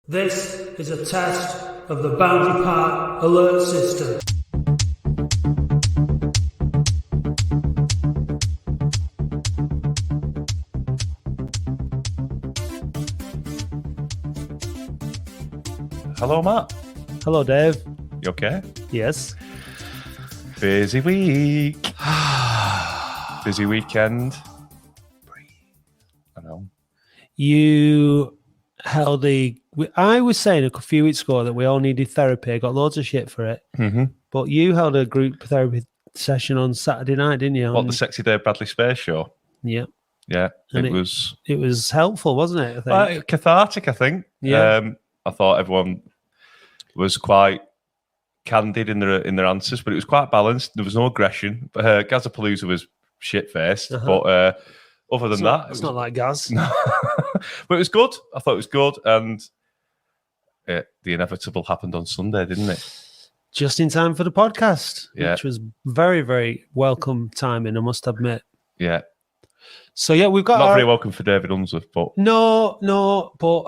This is a test of the Boundary Park alert system. Hello, Matt. Hello, Dave. You okay? Yes. Busy week. Busy weekend. I know. You held I was saying a few weeks ago that we all needed therapy. I got loads of shit for it. Mm-hmm. But you held a group therapy session on Saturday night, didn't you? What, the Sexy Dave Bradley Space show? Yeah. Yeah. And it was... It was helpful, wasn't it, I think? Cathartic, I think. Yeah. I thought everyone was quite candid in their answers, but it was quite balanced. There was no aggression. Gazapalooza was shit-faced, but other than that... It's not like Gaz. No. But it was good. I thought it was good, and the inevitable happened on Sunday, didn't it? Just in time for the podcast, Yeah. which was very, very welcome timing, I must admit. Yeah. So, yeah, we've got... Not very welcome for David Unsworth, but... No, but...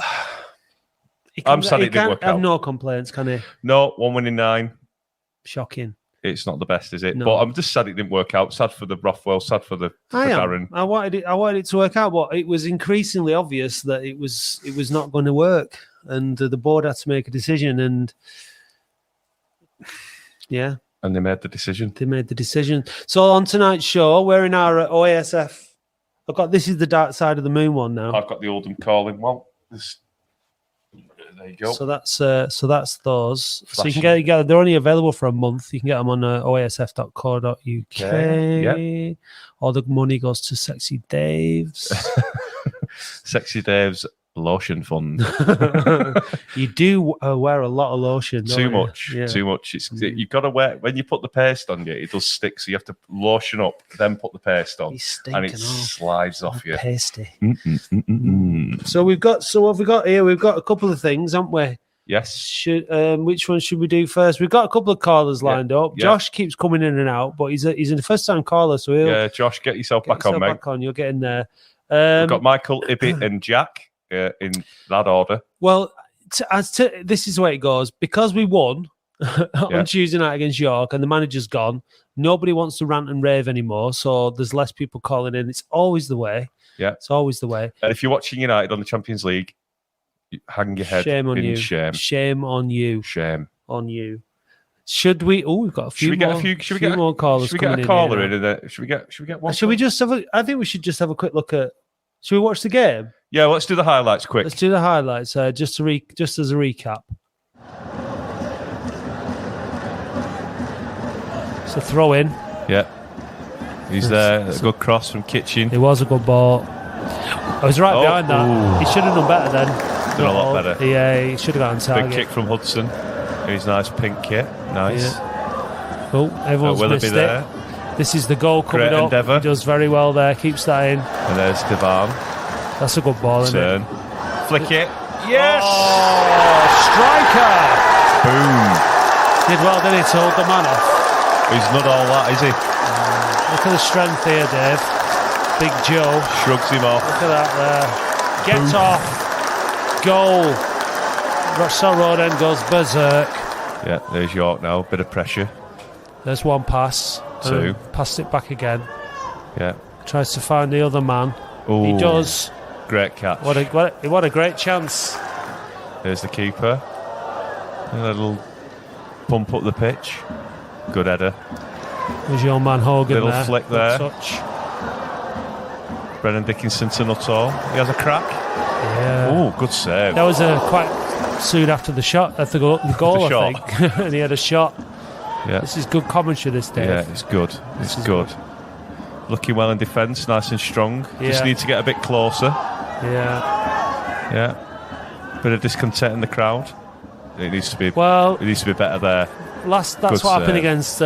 I'm sad it didn't work have out. no complaints, can he? No, 1 win in 9. Shocking. It's not the best, is it? No. But I'm just sad it didn't work out. Sad for the Rothwell, sad for Darren. I wanted it to work out, but it was increasingly obvious that it was not going to work, and the board had to make a decision, and yeah, And they made the decision. they made the decision. So on tonight's show, we're in our OASF. This is the Dark Side of the Moon one now. I've got the Oldham calling one. There you go. So that's those. So you Flashing. can get they're only available for a month. You can get them on oasf.co.uk. Yep. All the money goes to Sexy Dave's. Sexy Dave's lotion fund. You do wear a lot of lotion. don't Too you? much. Yeah. Too much. You've got to wear, when you put the paste on you, it does stick. So you have to lotion up, then put the paste on. He's And it stinking off. slides off you. Pasty. Mm-mm-mm-mm. So what have we got here? We've got a couple of things, haven't we? Yes. Which one should we do first? We've got a couple of callers lined up. Yeah. Josh keeps coming in and out, but he's a first time caller, so he'll Yeah, Josh, get yourself get back on, yourself mate. back on. You'll get in there. We've got Michael, Ibby, and Jack in that order. Well, this is the way it goes. Because we won on Tuesday night against York and the manager's gone, nobody wants to rant and rave anymore. So there's less people calling in. It's always the way. Yeah. It's always the way. And if you're watching United on the Champions League, hang your head Shame on in you. shame. Shame on you. Shame. On you. Should we? Oh, we've got a few Should we get more callers. Should we get coming a caller in? in? And should we get one? Should we just have I think we should just have a quick look at. Should we watch the game? Yeah, let's do the highlights quick. Let's do the highlights. Just as a recap. So throw in. Yeah. He's there. A good cross from Kitchen. It was a good ball. I was right behind that. Ooh. He should have done better then. Done a lot better. Yeah, he should have got on target. Big kick from Hudson. His nice pink kit. Nice. Yeah. Oh, everyone's Willoughby missed there. it. This is the goal coming Great up. endeavour. He does very well there. Keeps that in. And there's Devan. That's a good ball, isn't Turn. it? Flick it. Yes! Oh, striker! Boom. Did well, didn't he, to hold the man off? He's not all that, is he? Look at the strength here, Dave. Big Joe. Shrugs him off. Look at that there. Gets off. Goal. Russell Roden goes berserk. Yeah, there's York now. Bit of pressure. There's one pass. Two. Passed it back again. Yeah. Tries to find the other man. Ooh. He does. Great catch. What a great chance. There's the keeper. A little pump up the pitch. Good header. There's your man Hogan Little there. flick Good there. touch. Brennan Dickinson to Nuttall. He has a crack. Yeah. Oh, good save. That was quite soon after the shot, after the goal, The I shot. think. And he had a shot. Yeah. This is good commentary, this day. Yeah, it's good. It's good. Looking well in defence, nice and strong. Just Yeah. need to get a bit closer. Yeah. Yeah. Bit of discontent in the crowd. It needs to be better there. That's Good what happened save. against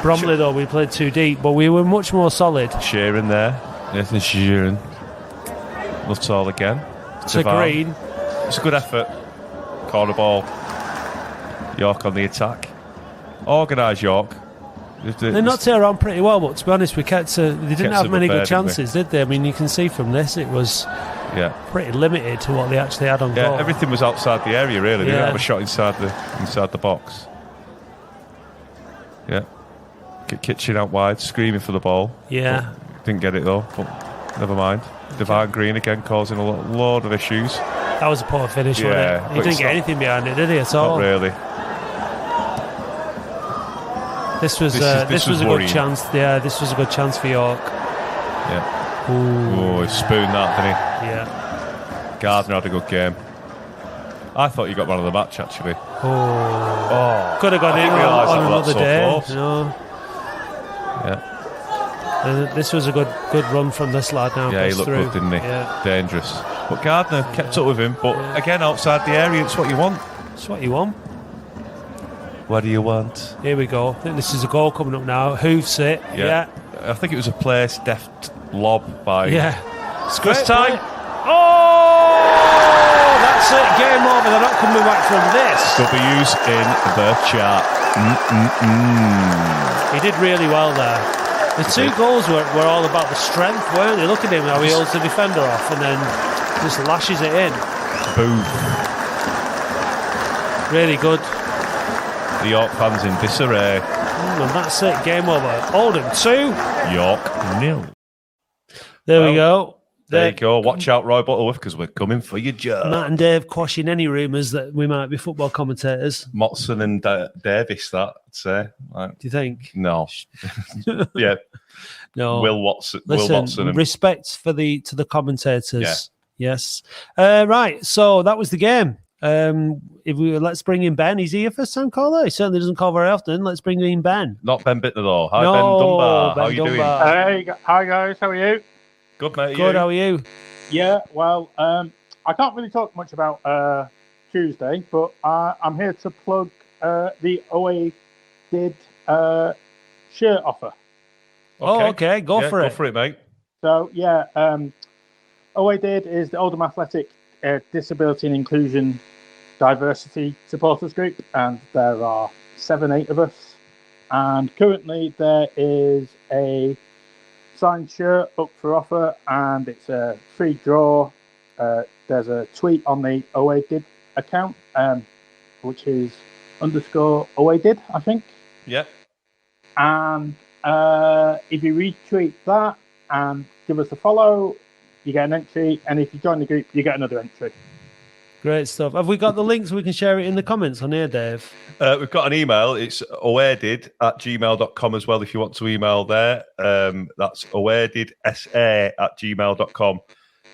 Bromley, though. We played too deep, but we were much more solid. Sheeran there. Nathan Sheeran. Nuttall again. To Devan. Green. It's a good effort. Corner ball. York on the attack. Organised York. They knocked it around pretty well, but to be honest, they didn't have many good chances, did they? I mean, you can see from this, it was pretty limited to what they actually had on goal. Everything was outside the area, really. They didn't have a shot inside the box. Yeah. Kitchen out wide, screaming for the ball. Yeah. Didn't get it, though, but never mind. Divine Green again causing a load of issues. That was a poor finish, wasn't it? He didn't get anything behind it, did he, at all? Not really. This was a good chance. Yeah, this was a good chance for York. Yeah. Ooh, he spooned that, didn't he? Yeah. Gardner had a good game. I thought you got one of the match, actually. Could have gone in on another day. No. Yeah. And this was a good run from this lad now. Yeah, he looked good, didn't he? Yeah. Dangerous. But Gardner kept up with him. But again, outside the area, it's what you want. It's what you want. What do you want? Here we go. I think this is a goal coming up now. Hoofs it. Yeah. I think it was a place deft lob by. Yeah. It's first time. Oh, that's it. Game over. They're not coming back from this. W's in the chat. He did really well there. The two goals were all about the strength, weren't they? Look at him how he holds the defender off and then just lashes it in. Boom. Really good. The York fans in disarray. And that's it. Game over. Oldham 2. York 0. There we go. There you go. Watch out, Roy Butterworth, because we're coming for you, Joe. Matt and Dave quashing any rumours that we might be football commentators. Motson and Davis, that, I'd say. Do you think? No. Yeah. No. Will Watson. Respect to the commentators. Yeah. Yes. Right. So that was the game. Let's bring in Ben. Is he a first time caller? He certainly doesn't call very often. Let's bring in Ben. Not Ben Bittner though. Hi, Ben Dunbar. How are you doing? Hey, hi guys. How are you? Good, mate. Good. How are you? Yeah. Well, I can't really talk much about Tuesday, but I'm here to plug the OA did shirt offer. Okay. Go for it. Go for it, mate. So yeah, OA did is the Oldham Athletic Disability and Inclusion Diversity Supporters Group, and there are 7-8 of us. And currently there is a signed shirt up for offer, and it's a free draw. There's a tweet on the OA did account, which is _OA did, I think. Yep. And if you retweet that and give us a follow, you get an entry, and if you join the group, you get another entry. Great stuff. Have we got the links? We can share it in the comments on here, Dave. We've got an email. It's awaredid@gmail.com as well if you want to email there. That's awaredidsa@gmail.com.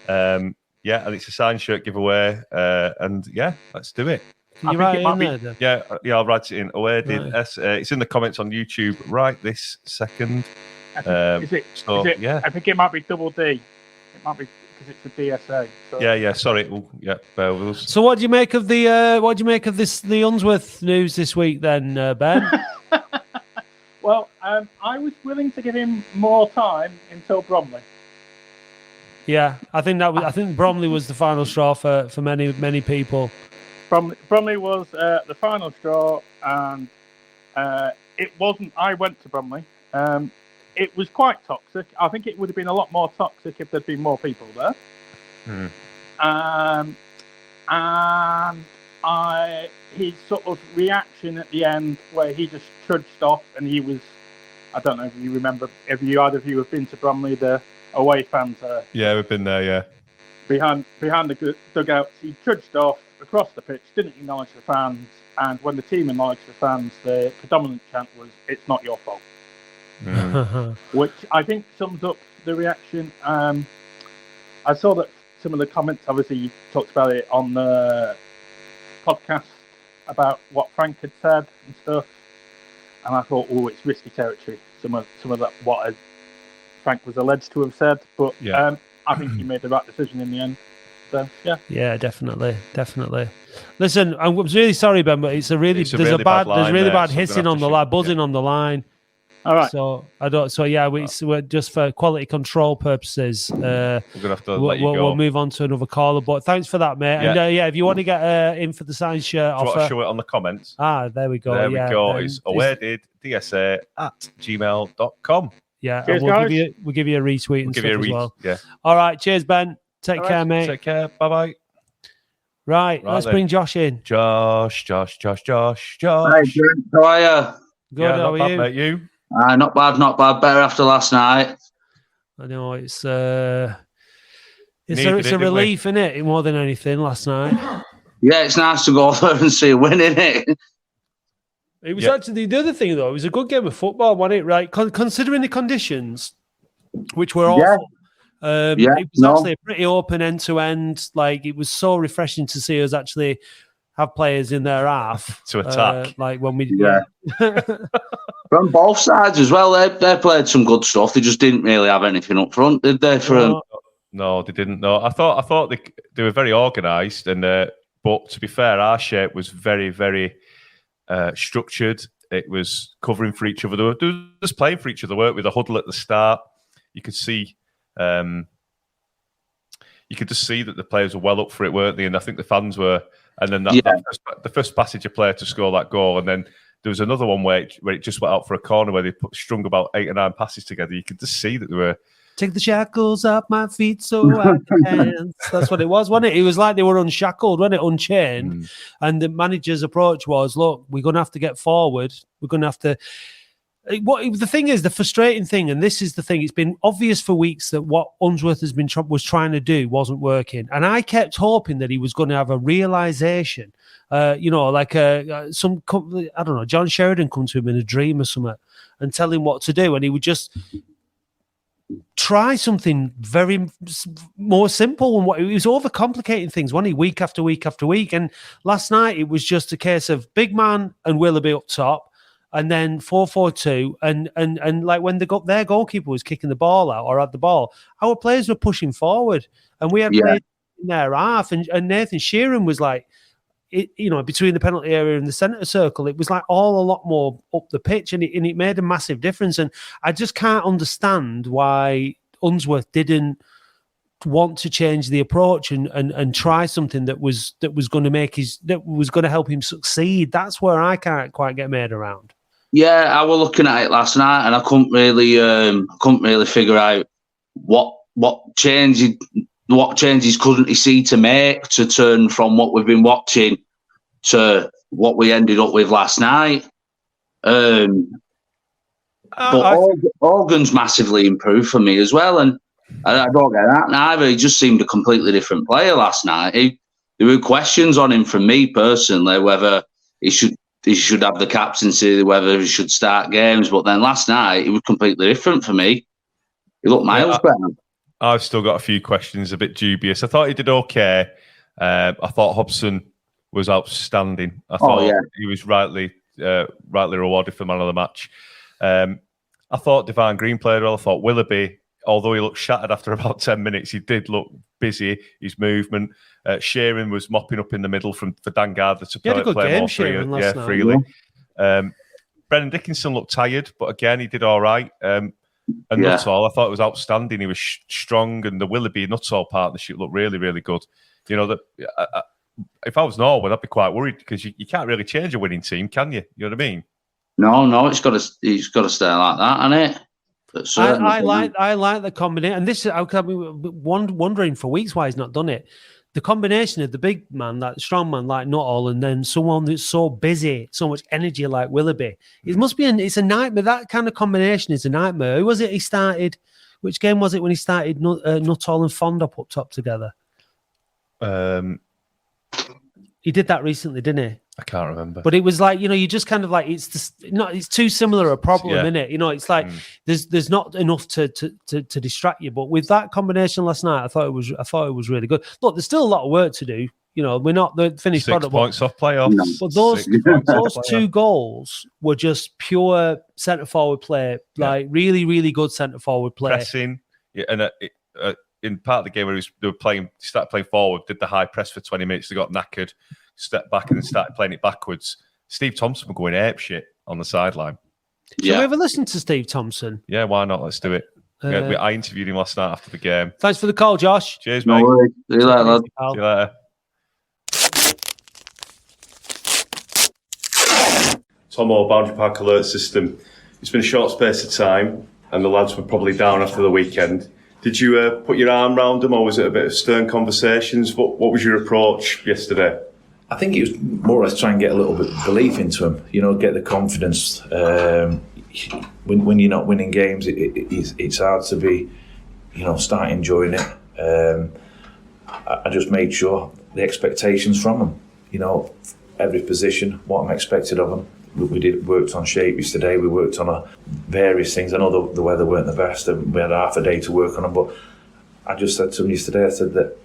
And it's a signed shirt giveaway. And let's do it. Can you write it in there, Dave? Yeah, I'll write it in. Awaredidsa. It's in the comments on YouTube right this second. I think it might be double D. It might be because it's a DSA. So. Yeah. Sorry. Bear with us. So, what do you make of the the Unsworth news this week, then, Ben? Well, I was willing to give him more time until Bromley. Yeah, I think Bromley was the final straw for many people. Bromley was the final straw, and it wasn't. I went to Bromley. It was quite toxic. I think it would have been a lot more toxic if there'd been more people there. And his sort of reaction at the end, where he just trudged off, and he was, I don't know if you remember, if either of you have been to Bromley, the away fans are. Yeah, we've been there, yeah. Behind the dugouts, he trudged off across the pitch, didn't acknowledge the fans, and when the team acknowledged the fans, the predominant chant was, "It's not your fault." Which I think sums up the reaction. I saw that some of the comments, obviously you talked about it on the podcast about what Frank had said and stuff, and I thought, it's risky territory, some of that what Frank was alleged to have said, but I think he made the right decision in the end. So yeah, definitely. Listen, I'm really sorry, Ben, but there's really bad hissing on the line, buzzing on the line. All right. So I don't. So yeah, we're just for quality control purposes. We're gonna have to let you go. We'll move on to another caller. But thanks for that, mate. Yeah. And if you want to get in for the signed shirt Do you want offer, to show it on the comments? there we go. There we go. then It's awareDidDSA@gmail.com. Yeah, Cheers, and guys. we'll give you a retweet and Give stuff you a as well. Yeah. All right, cheers, Ben. Take All care, right. mate. Take care. Bye bye. Right, let's then. bring Josh in. Josh. Hi, Good. Jim. How are you? Good, Yeah, how not are bad, you? mate. You? Not bad, not bad. Better after last night. I know it's Needed it's it, a didn't we? relief, isn't it? More than anything, last night. Yeah, it's nice to go there and see a win, isn't it? It was Yeah. actually the other thing, though. It was a good game of football, wasn't it? Right, considering the conditions, which were awful. Yeah, It was actually a pretty open end to end. Like, it was so refreshing to see us actually have players in their half To attack. like when we Yeah. From both sides as well. They played some good stuff. They just didn't really have anything up front, did they? No, they didn't. No, I thought they were very organised, and but to be fair, our shape was very, very structured. It was covering for each other. They were just playing for each other, weren't we? The huddle at the start, you could see. You could just see that the players were well up for it, weren't they? And I think the fans were. And then the first passage of play to score that goal, and then there was another one where it just went out for a corner where they strung about 8 or 9 passes together. You could just see that they were. Take the shackles off my feet so I can dance. That's what it was, wasn't it? It was like they were unshackled, wasn't it? Unchained. And the manager's approach was, look, we're going to have to get forward. We're going to have to... the thing is, the frustrating thing, and this is the thing, it's been obvious for weeks that what Unsworth has been was trying to do wasn't working. And I kept hoping that he was going to have a realization, like I don't know, John Sheridan come to him in a dream or something and tell him what to do. And he would just try something very more simple. And what he was overcomplicating things, wasn't he, week after week after week. And last night it was just a case of big man and Willoughby up top, and then 4-4-2, and like when their goalkeeper was kicking the ball out or had the ball, our players were pushing forward, and we had players in their half, and Nathan Sheeran was like, between the penalty area and the centre circle, it was like all a lot more up the pitch, and it made a massive difference. And I just can't understand why Unsworth didn't want to change the approach and try something that was going to help him succeed. That's where I can't quite get made around. Yeah, I was looking at it last night, and I couldn't really figure out what changes couldn't he see to make to turn from what we've been watching to what we ended up with last night. But Organ's massively improved for me as well, and I don't get that neither. He just seemed a completely different player last night. There were questions on him from me personally whether he should have the captaincy, whether he should start games. But then last night, it was completely different for me. He looked miles better. I've still got a few questions, a bit dubious. I thought he did okay. I thought Hobson was outstanding. I thought he was rightly rewarded for man of the match. I thought Divine Green played well. I thought Willoughby, although he looked shattered after about 10 minutes, he did look busy. His movement. Sheeran was mopping up in the middle for Dan Gardner to play more freely. Brennan Dickinson looked tired, but again, he did all right. And Nuttall, I thought it was outstanding. He was strong, and the Willoughby-Nuttall partnership looked really, really good. If I was Norwood, I'd be quite worried because you can't really change a winning team, can you? You know what I mean? No, it's got to stay like that, hasn't it? I like the combination, and this I've been wondering for weeks why he's not done it. The combination of the big man, that strong man like Nuttall, and then someone that's so busy, so much energy like Willoughby. It must be it's a nightmare. That kind of combination is a nightmare. Who was it he started? Which game was it when he started Nuttall and Fondop up top together? He did that recently, didn't he? I can't remember. But it was like, you just kind of like, it's too similar a problem, isn't it? It's like there's not enough to distract you. But with that combination last night, I thought it was really good. Look, there's still a lot of work to do. We're not the finished 6 product. points off playoffs. But those 2 goals were just pure centre forward play, like really, really good centre forward play. Pressing, and in part of the game where started playing forward, did the high press for 20 minutes, they got knackered, stepped back and then started playing it backwards. Steve Thompson were going apeshit on the sideline. Shall we ever listen to Steve Thompson? Yeah, why not? Let's do it. I interviewed him last night after the game. Thanks for the call, Josh. Cheers, mate. No worries. See you later, lad. See you later. Tomo, Boundary Park alert system. It's been a short space of time, and the lads were probably down after the weekend. Did you put your arm round them, or was it a bit of stern conversations? What was your approach yesterday? I think it was more or less try and get a little bit of belief into them, get the confidence. When you're not winning games, it's hard to be, start enjoying it. I just made sure the expectations from them, every position, what I'm expected of them. We worked on shape yesterday. We worked on various things. I know the weather weren't the best, and we had half a day to work on them. But I just said to them yesterday, I said that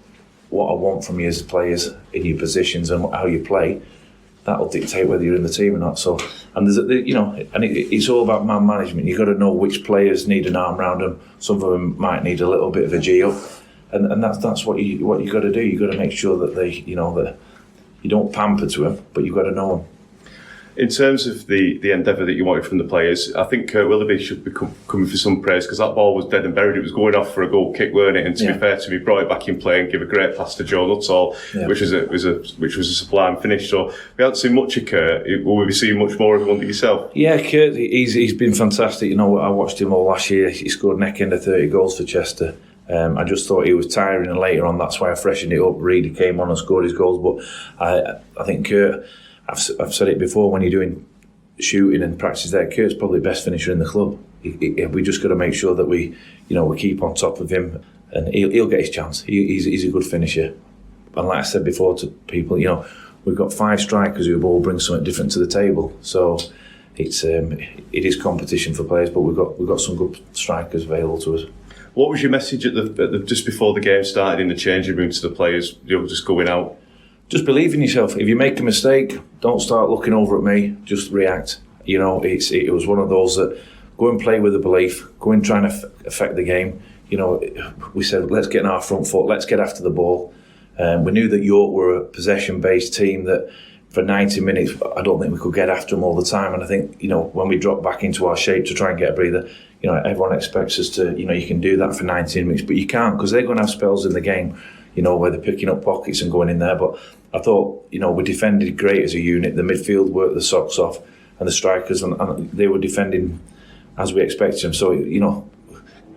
what I want from you as players in your positions and how you play, that'll dictate whether you're in the team or not. So, and there's it's all about man management. You've got to know which players need an arm around them. Some of them might need a little bit of a G up, and that's what you got to do. You've got to make sure that they, that you don't pamper to them, but you've got to know them. In terms of the endeavour that you wanted from the players, I think Kurt Willoughby should be coming for some praise, because that ball was dead and buried. It was going off for a goal kick, weren't it? And to be fair to me, brought it back in play and gave a great pass to Joe Nuttall, which was a sublime finish. So we haven't seen much of Kurt. Will we be seeing much more of him under yourself? Yeah, Kurt, he's been fantastic. I watched him all last year. He scored neck end of 30 goals for Chester. I just thought he was tiring, and later on, that's why I freshened it up. Reedy came on and scored his goals, but I think Kurt, I've said it before, when you're doing shooting and practice there, Kurt's probably the best finisher in the club. We just got to make sure that we keep on top of him, and he'll get his chance. He's a good finisher. And like I said before to people, we've got 5 strikers who all bring something different to the table. So it is competition for players, but we've got some good strikers available to us. What was your message at the just before the game started in the changing room to the players? Just going out. Just believe in yourself. If you make a mistake, don't start looking over at me. Just react. It was one of those that go and play with a belief. Go and try and affect the game. We said, let's get in our front foot. Let's get after the ball. We knew that York were a possession-based team that for 90 minutes, I don't think we could get after them all the time. And I think, when we drop back into our shape to try and get a breather, everyone expects us to, you can do that for 90 minutes, but you can't, because they're going to have spells in the game, where they're picking up pockets and going in there. But I thought, we defended great as a unit. The midfield worked the socks off, and the strikers, and they were defending as we expected them. So,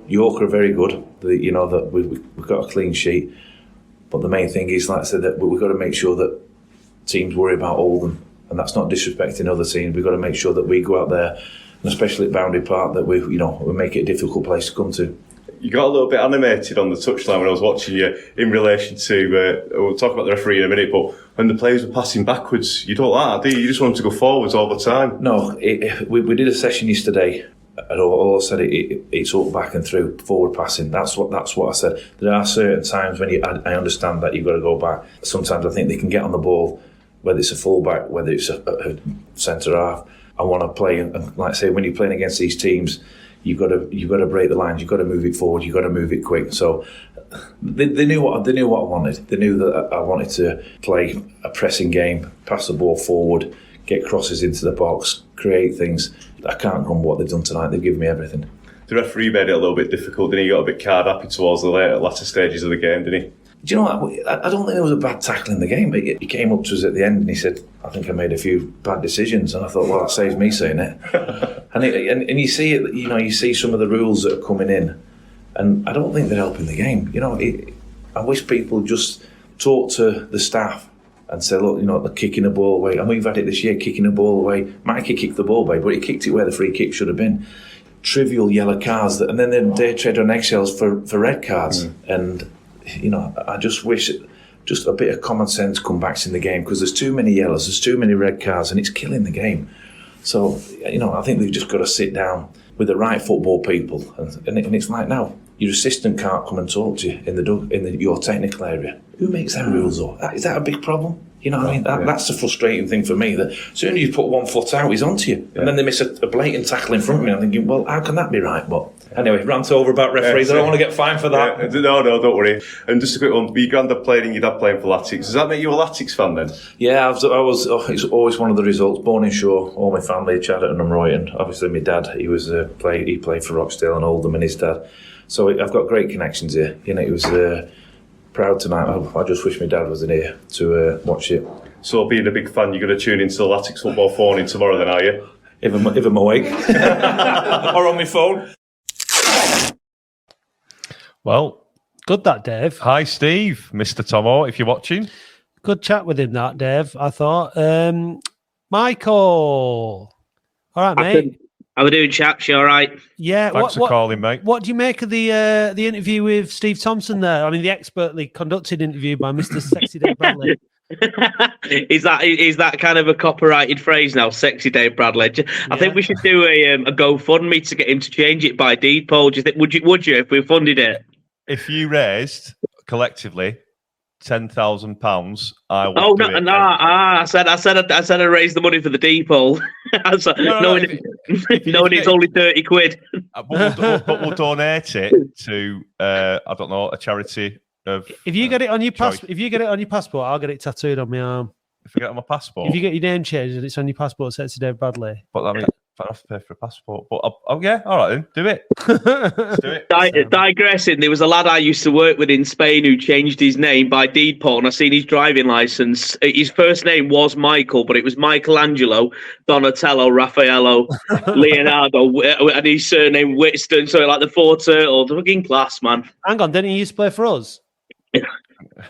York are very good. That we've got a clean sheet. But the main thing is, like I said, that we've got to make sure that teams worry about Oldham, and that's not disrespecting other teams. We've got to make sure that we go out there, and especially at Boundary Park, that we make it a difficult place to come to. You got a little bit animated on the touchline when I was watching you in relation to, we'll talk about the referee in a minute, but when the players were passing backwards, you don't like that, do you? You just want them to go forwards all the time. No, we did a session yesterday, and all I said, it's up, back and through, forward passing. That's what I said. There are certain times when I understand that you've got to go back. Sometimes I think they can get on the ball, whether it's a full-back, whether it's a centre-half. I want to play, and like I say, when you're playing against these teams, you've got to break the lines. You've got to move it forward. You've got to move it quick. So they knew what I wanted. They knew that I wanted to play a pressing game, pass the ball forward, get crosses into the box, create things. I can't remember what they've done tonight. They've given me everything. The referee made it a little bit difficult, didn't he? He got a bit card happy towards the latter stages of the game, didn't he? Do you know what? I don't think there was a bad tackle in the game. He came up to us at the end and he said, I think I made a few bad decisions. And I thought, well, that saves me saying it. and you see it, you see some of the rules that are coming in, and I don't think they're helping the game. I wish people just talk to the staff and say, look, they're kicking the ball away. And we've had it this year, kicking the ball away. Mikey kicked the ball away, but he kicked it where the free kick should have been. Trivial yellow cards, and then they tread on eggshells for red cards. And I just wish just a bit of common sense come back in the game, because there's too many yellows, there's too many red cards, and it's killing the game. So, I think they've just got to sit down with the right football people, and it's like now, your assistant can't come and talk to you in your technical area. Who makes them rules up? Is that a big problem? You know what I mean? That's the frustrating thing for me, that as soon as you put one foot out, he's onto you. And then they miss a blatant tackle in front of me. I'm thinking, well, how can that be right? But Anyway, rant over about referees. I don't want to get fined for that. Yeah, no, don't worry. And just a quick one. Your granddad playing and your dad playing for Latics. Does that make you a Latics fan then? Yeah, it's always one of the results. Born in Shore, all my family, Chadderton and Royton. Obviously, my dad, he played for Rochdale and Oldham, and his dad. So I've got great connections here. You know, it was proud tonight. I just wish my dad was in here to watch it. So, being a big fan, you're going to tune into the Latics football phone-in tomorrow then, are you? If I'm awake. Or on my phone. Well, good that, Dave. Hi, Steve, Mr. Tomo, if you're watching. Good chat with him, that, Dave, I thought. Michael. All right, mate. How we doing, chaps? You all right? Yeah. Thanks for calling, mate. What do you make of the interview with Steve Thompson there? I mean, the expertly conducted interview by Mr. Sexy Dave Bradley. Is that kind of a copyrighted phrase now? Sexy Dave Bradley. I think we should do a GoFundMe to get him to change it by deed poll. Do you think would you if we funded it? If you raised collectively £10,000, I would. Oh no! I said I raised the money for the deed poll. Knowing it's only 30 quid. But we'll donate it to I don't know, a charity. If you get it on your passport, I'll get it tattooed on my arm. If I get it on my passport, if you get your name changed and it's on your passport, Sexy Dave Bradley. But I mean, I have to pay for a passport. But yeah, all right then, do it. Let's do it. Digressing, there was a lad I used to work with in Spain who changed his name by deed poll, and I seen his driving license. His first name was Michael, but it was Michelangelo, Donatello, Raffaello, Leonardo, and his surname Whitstone. So like the four turtles, fucking class, man. Hang on, didn't he used to play for us?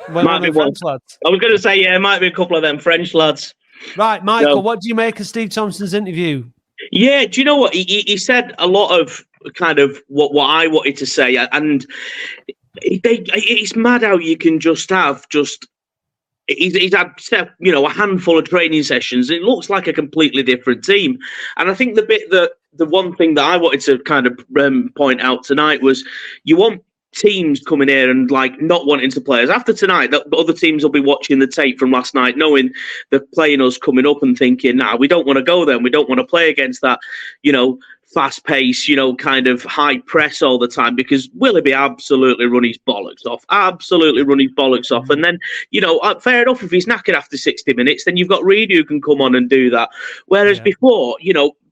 Might be French lads. I was going to say, it might be a couple of them French lads. Right, Michael, what do you make of Steve Thompson's interview? Yeah, do you know what? He said a lot of kind of what I wanted to say, and it's mad how you can just have he's had a handful of training sessions. It looks like a completely different team, and I think the one thing that I wanted to kind of point out tonight was you want teams coming here and like not wanting to play us after tonight. That other teams will be watching the tape from last night, knowing they're playing us coming up and thinking, "Nah, we don't want to go there. We don't want to play against that, fast pace, kind of high press all the time." Because Willoughby absolutely run his bollocks off. And then, fair enough if he's knackered after 60 minutes, then you've got Reid who can come on and do that. Whereas before,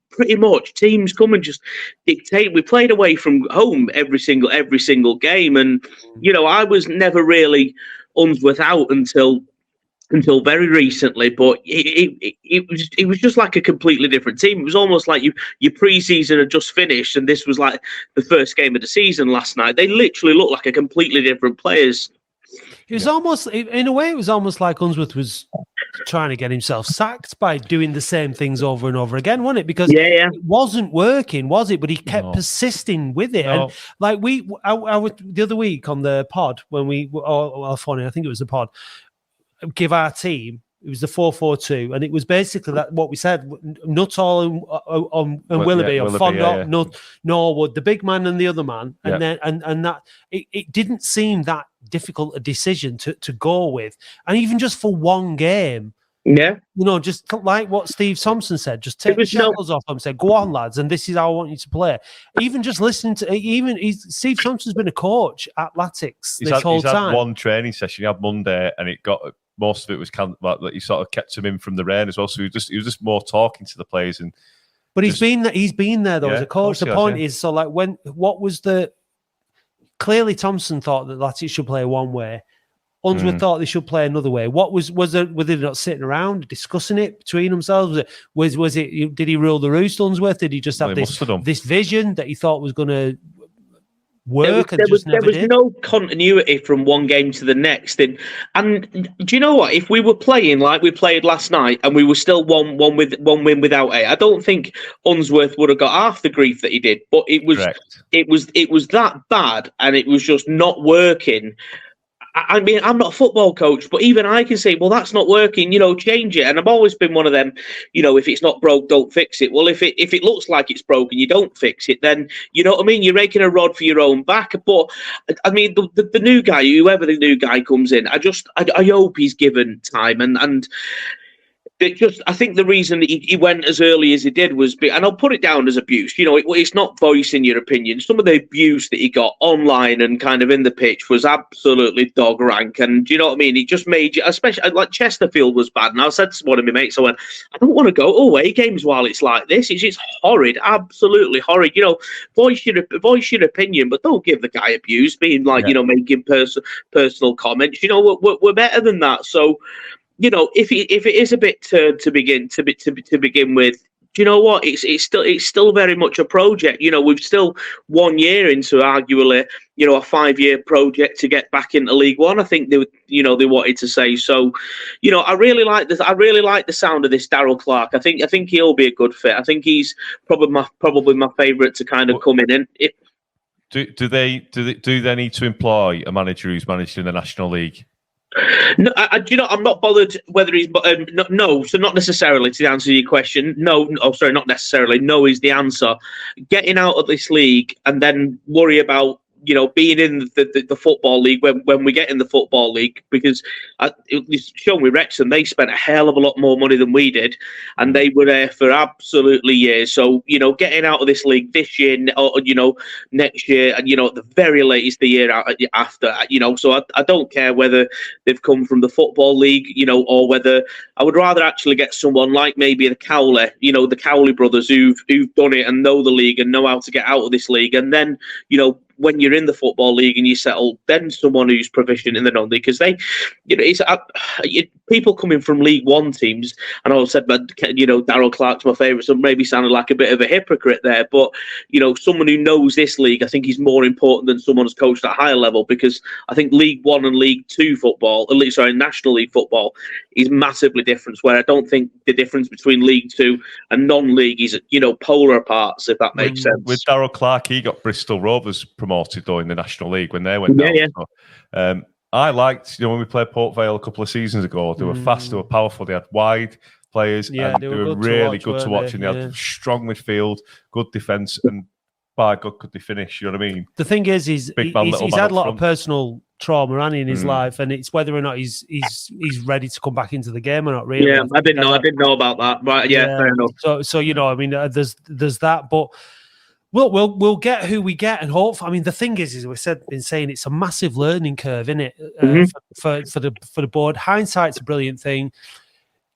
pretty much teams come and just dictate. We played away from home every single game, and I was never really Unsworth out until very recently. But it was just like a completely different team. It was almost like your pre-season had just finished, and this was like the first game of the season last night. They literally looked like a completely different players. It was almost, in a way, it was almost like Unsworth was trying to get himself sacked by doing the same things over and over again, wasn't it? Because it wasn't working, was it? But he kept persisting with it. No. And like the other week on the pod, when I think it was the pod, give our team, it was the 4-4-2, and it was basically that what we said: Nuttall and Willoughby, or Fondop, Norwood, the big man and the other man, and then and that it didn't seem that difficult a decision to go with, and even just for one game. Yeah, just like what Steve Thompson said, just take the shackles off them, say, "Go on, lads, and this is how I want you to play." Even just listening to Steve Thompson's been a coach at Latics this whole time. He's had one training session. He had Monday, and it got. Most of it was kind of like that. He sort of kept him in from the rain as well. So he was just more talking to the players. But he's been there though as a coach. The point is, so like clearly Thompson thought that Latics should play one way. Unsworth thought they should play another way. Were they not sitting around discussing it between themselves? Was it? Did he rule the roost, Unsworth? Did he just have this vision that he thought was going to work? There was no continuity from one game to the next. And do you know what? If we were playing like we played last night and we were still one win without it, I don't think Unsworth would have got half the grief that he did. But it was that bad, and it was just not working. I mean, I'm not a football coach, but even I can say, well, that's not working, change it. And I've always been one of them, if it's not broke, don't fix it. Well, if it looks like it's broken, you don't fix it, then, you know what I mean? You're raking a rod for your own back. But, I mean, the new guy, whoever the new guy comes in, I hope he's given time. And I think the reason that he went as early as he did was, and I'll put it down as abuse. It's not voicing your opinion. Some of the abuse that he got online and kind of in the pitch was absolutely dog rank. And do you know what I mean? It just made you, especially like Chesterfield was bad. And I said to one of my mates, I went, I don't want to go away games while it's like this. It's horrid, absolutely horrid. Voice your opinion, but don't give the guy abuse, being like, making personal comments. We're better than that. So, if it is a bit to begin with, do you know what? It's still very much a project. We've still 1 year into arguably, a 5-year project to get back into League One. I think they wanted to say. So, I really like this. I really like the sound of this Darryl Clark. I think he'll be a good fit. I think he's probably my favourite to kind of come in. And do they need to employ a manager who's managed in the National League? No, I'm not bothered whether he's no. So not necessarily to answer your question. No, sorry, not necessarily. No is the answer. Getting out of this league and then worry about being in the football league when we get in the football league, because it's shown with Wrexham, they spent a hell of a lot more money than we did, and they were there for absolutely years. So getting out of this league this year, or next year, and at the very latest the year after, so I don't care whether they've come from the football league, or whether I would rather actually get someone like maybe the Cowley, the Cowley brothers who've done it and know the league and know how to get out of this league, and then when you're in the football league and you settle, then someone who's proficient in the non-league, because they, it's people coming from League One teams. And I said, Darryl Clark's my favourite, so maybe sounded like a bit of a hypocrite there. But someone who knows this league, I think is more important than someone who's coached at a higher level, because I think League One and League Two football, National League football, is massively different. Where I don't think the difference between League Two and non-league is polar apart, if that makes sense. With Darryl Clark, he got Bristol Rovers promoted though in the National League when they went down. Yeah. So, I liked, when we played Port Vale a couple of seasons ago, they were fast, they were powerful, they had wide players, and they were really good to watch, and they had strong midfield, good defence, and by God, could they finish? You know what I mean? The thing is, he's had a lot of personal trauma in his life, and it's whether or not he's ready to come back into the game or not. Really, yeah, I didn't know about that, but fair enough. So there's that, but. We'll get who we get, and hope. I mean, the thing is we've been saying, it's a massive learning curve, isn't it? For the board. Hindsight's a brilliant thing.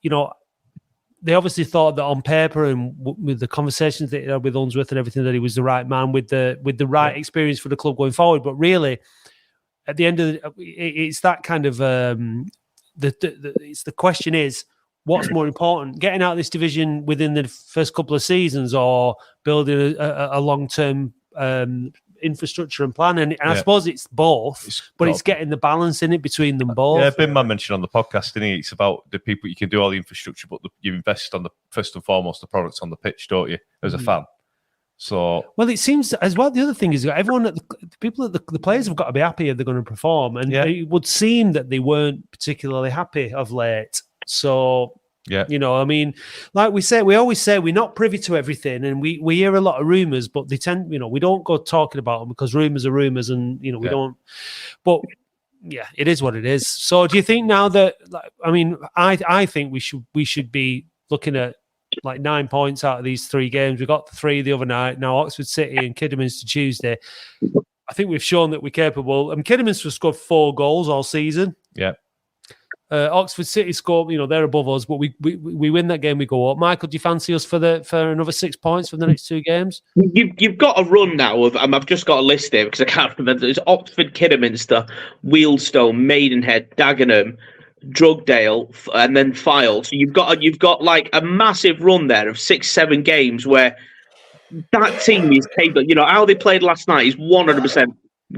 They obviously thought that on paper and with the conversations that he had with Unsworth and everything, that he was the right man with the right experience for the club going forward. But really, at the end of it's that kind of the question is, what's more important, getting out of this division within the first couple of seasons, or building a long-term infrastructure and plan? And I suppose it's both, it's getting the balance in it between them both. Yeah, Bin Man mentioned on the podcast, didn't he? It's about the people. You can do all the infrastructure, but you invest on the first and foremost the products on the pitch, don't you, as a fan? So, well, it seems as well. The other thing is, everyone, the players have got to be happy if they're going to perform, and it would seem that they weren't particularly happy of late. So, I mean, like we always say, we're not privy to everything, and we hear a lot of rumours, but they tend, we don't go talking about them because rumours are rumours, and we don't. But it is what it is. So, do you think now that, I think we should be looking at like 9 points out of these 3 games. We got 3 the other night. Now Oxford City and Kidderminster Tuesday. I think we've shown that we're capable. And Kidderminster scored 4 goals all season. Yeah. Oxford City scored, they're above us, but we win that game, we go up. Michael, do you fancy us for another 6 points from the next 2 games? You've got a run now of, I've just got a list here because I can't remember. It's Oxford, Kidderminster, Wealdstone, Maidenhead, Dagenham, Drugdale, and then Fyle. So you've got like a massive run there of 6-7 games where that team is capable. How they played last night is 100%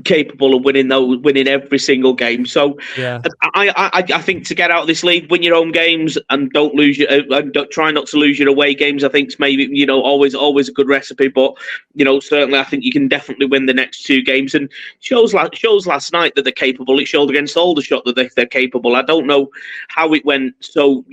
capable of winning every single game. So I think to get out of this league, win your home games and don't try not to lose your away games. I think it's maybe always a good recipe. But certainly I think you can definitely win the next 2 games. And shows last night that they're capable. It showed against Aldershot that they're capable. I don't know how it went so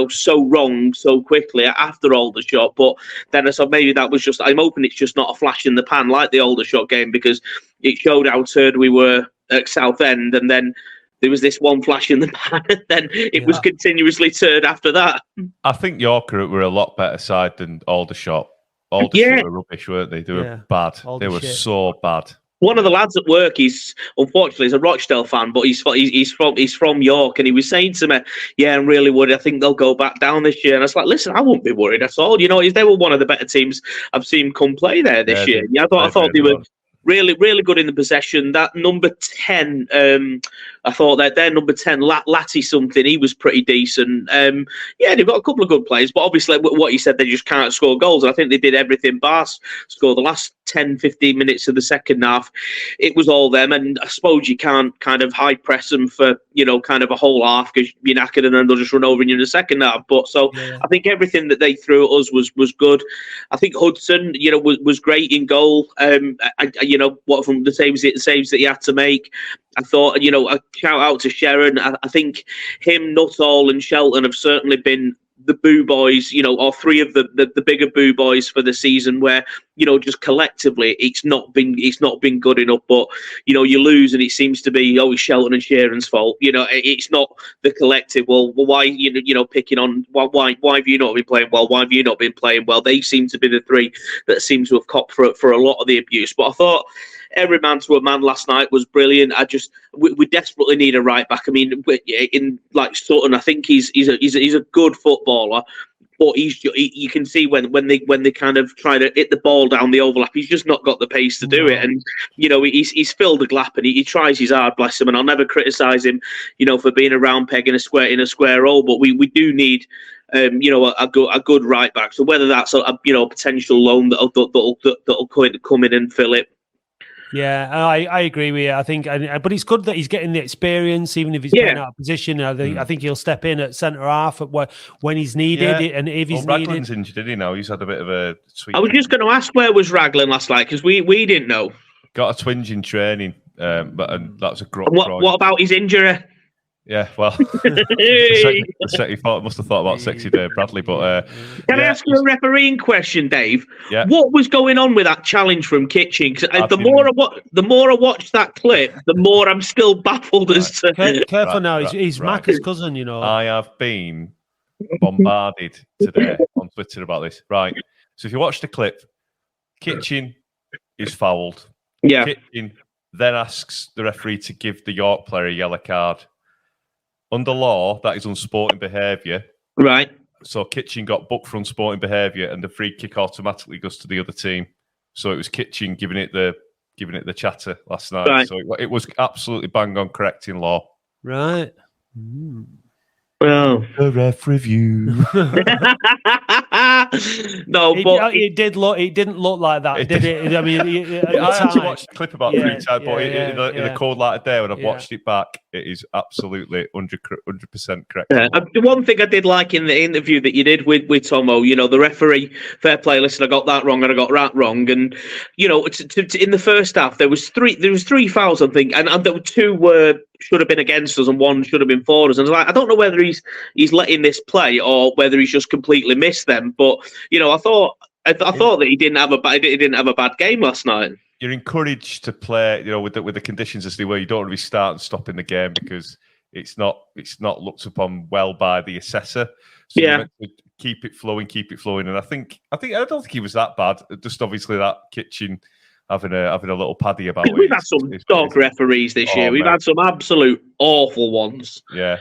so wrong so quickly after Aldershot. But then I said maybe that was just. I'm hoping it's just not a flash in the pan like the Aldershot game, because it showed how turd we were at Southend, and then there was this one flash in the pan, and then it was continuously turned after that. I think York were a lot better side than Aldershot. Aldershot were rubbish, weren't they? They were bad. They were so bad. One of the lads at work, he's a Rochdale fan, but he's from York, and he was saying to me, "Yeah, I'm really worried. I think they'll go back down this year." And I was like, "Listen, I wouldn't be worried at all. You know, they were one of the better teams I've seen come play there this year. Yeah, I thought they were really, really good in the possession. That number 10, I thought that their number 10, Latty something, he was pretty decent. They've got a couple of good players, but obviously what he said, they just can't score goals. And I think they did everything bar score. The last 10, 15 minutes of the second half, it was all them. And I suppose you can't kind of high press them for, kind of a whole half because you're knackered and then they'll just run over you in the second half. But I think everything that they threw at us was good. I think Hudson, was great in goal. What from the saves that he had to make. I thought, a shout out to Sharon. I think him, Nuttall and Shelton have certainly been the boo boys, or three of the bigger boo boys for the season where, just collectively it's not been good enough, but, you lose and it seems to be always Shelton and Sharon's fault. It's not the collective. Well, why, picking on, why have you not been playing well? Why have you not been playing well? They seem to be the three that seem to have copped for a lot of the abuse. But I thought every man to a man last night was brilliant. We desperately need a right back. I mean, in like Sutton, I think he's a good footballer, but you can see when they kind of try to hit the ball down the overlap, he's just not got the pace to do it. And he's filled the gap and he tries his hard, bless him. And I'll never criticise him, for being a round peg in a square hole. But we do need. A good right back. So whether that's a potential loan that'll come in and fill it. Yeah, I agree with you. I think, but it's good that he's getting the experience, even if he's playing out of position. I think he'll step in at centre half when he's needed, and if he's needed. Raglan's injured, did he? Now he's had a bit of a sweet. I was just going to ask, where was Raglan last night? Because we didn't know. Got a twinge in training, and that was a great. What about his injury? Yeah, well, he must have thought about sexy Dave Bradley, but can I ask you a refereeing question, Dave? Yeah. What was going on with that challenge from Kitchen? The more I watch that clip, the more I'm still baffled as to. Careful now, he's Macca's cousin, I have been bombarded today on Twitter about this. Right, so if you watch the clip, Kitchen is fouled. Yeah. Kitchen then asks the referee to give the York player a yellow card. Under law, that is unsporting behaviour. Right. So Kitchen got booked for unsporting behaviour, and the free kick automatically goes to the other team. So it was Kitchen giving it the chatter last night. Right. So it was absolutely bang on correct in law. Right. Well, a ref review. No, but it didn't look like that, did it? I mean, I actually watched the clip about 3 times, but in a cold light of day, when I've watched it back, it is absolutely 100% correct. Yeah. The one thing I did like in the interview that you did with Tomo, the referee, fair play. Listen, I got that wrong and I got that wrong, and in the first half there was three fouls, I think, and there were 2 should have been against us and 1 should have been for us. And I don't know whether he's letting this play or whether he's just completely missed them. But I thought that he didn't have a bad game last night. You're encouraged to play, with the conditions as they were. You don't want to be starting stopping the game because it's not looked upon well by the assessor. So you meant to keep it flowing, and I don't think he was that bad. Just obviously that Kitchen having a little paddy about it. We've had some dog referees this year. We've had some absolute awful ones. Yeah.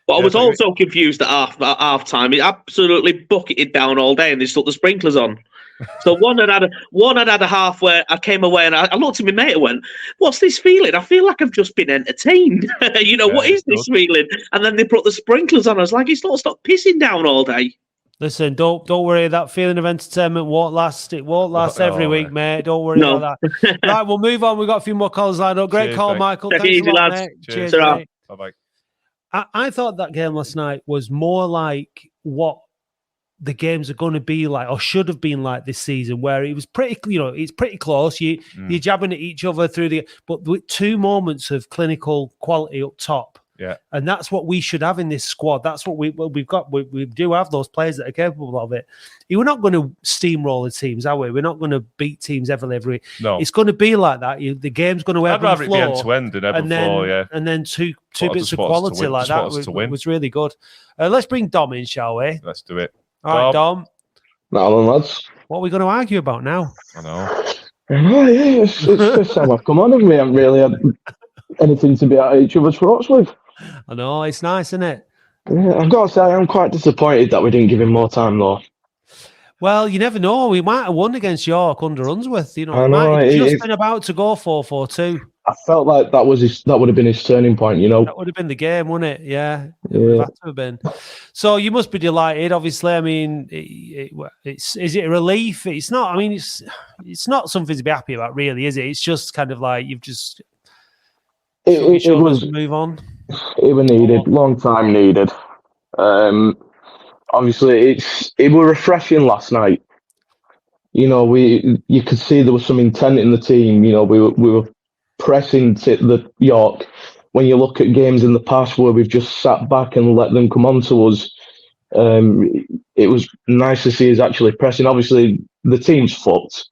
But I was also confused at half time. It absolutely bucketed down all day, and they stuck the sprinklers on. So one had a half where I came away and I looked at my mate and went, "What's this feeling? I feel like I've just been entertained. What is this feeling?" And then they put the sprinklers on. I was like, "It's not stop pissing down all day." Listen, don't worry. That feeling of entertainment won't last. It won't last every week, mate. Don't worry about that. Right, we'll move on. We've got a few more calls lined up. Great call, Michael. Thanks a lot, mate. Cheers, mate. Bye-bye. I thought that game last night was more like what the games are going to be like, or should have been like this season, where it was pretty, it's pretty close. You're jabbing at each other but with 2 moments of clinical quality up top. Yeah. And that's what we should have in this squad. That's what we've got. We do have those players that are capable of it. We're not going to steamroll the teams, are we? We're not going to beat teams every. No. It's going to be like that. The game's going to ebb I'd rather and flow. it be end to end and ebb and flow, yeah. And then two But I bits just of want us to quality win. like Just that want us to win. was really good. Let's bring Dom in, shall we? Let's do it. All right, Dom. Now then, lads. What are we going to argue about now? I know. Oh, yeah, it's first time I've come on and we haven't really had anything to be at each other's throats with. I know, it's nice, isn't it? Yeah, I've got to say, I'm quite disappointed that we didn't give him more time, though. Well, you never know. We might have won against York under Unsworth. You know, I it know, might have just been about to go 4-4-2. I felt like that would have been his turning point, you know. That would have been the game, wouldn't it? Yeah, it Yeah. would have to have been. So you must be delighted, obviously. I mean, is it a relief? It's not. I mean, it's not something to be happy about, really, is it? It's just kind of like you've just It was move on. It was needed, long time needed. Obviously, it was refreshing last night. You know, you could see there was some intent in the team. You know, we were pressing to the York. When you look at games in the past where we've just sat back and let them come on to us, it was nice to see us actually pressing. Obviously, the team's fucked.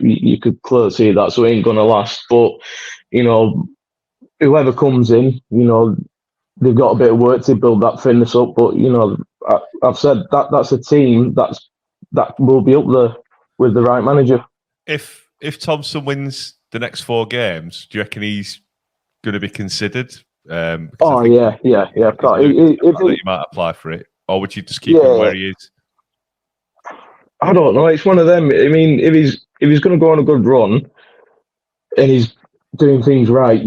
You could clearly see that, so it ain't gonna last. But you know, whoever comes in, you know, they've got a bit of work to build that fitness up. But you know, I've said that's a team that will be up there with the right manager. If Thompson wins the next 4 games, do you reckon he's going to be considered? Yeah. If you might apply for it, or would you just keep him where he is? I don't know. It's one of them. I mean, if he's going to go on a good run and he's doing things right,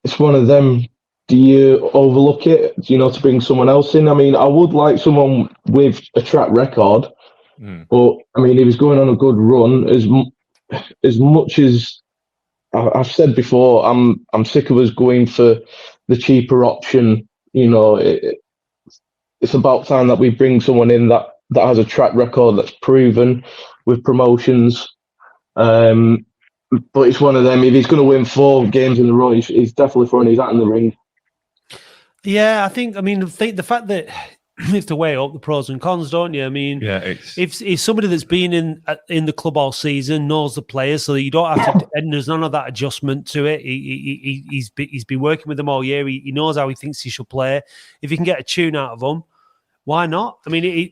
it's one of them. Do you overlook it? You know, to bring someone else in. I mean, I would like someone with a track record, but I mean, if he's going on a good run, as much as I've said before, I'm sick of us going for the cheaper option. You know, it's about time that we bring someone in that has a track record that's proven with promotions. But it's one of them. If he's going to win 4 games in a row, he's definitely throwing his hat in the ring. Yeah, I think the fact that you have to weigh up the pros and cons, don't you? I mean, if somebody that's been in the club all season, knows the players, so that you don't have to, and there's none of that adjustment to it. He's been working with them all year. He knows how he thinks he should play. If you can get a tune out of them, why not? I mean,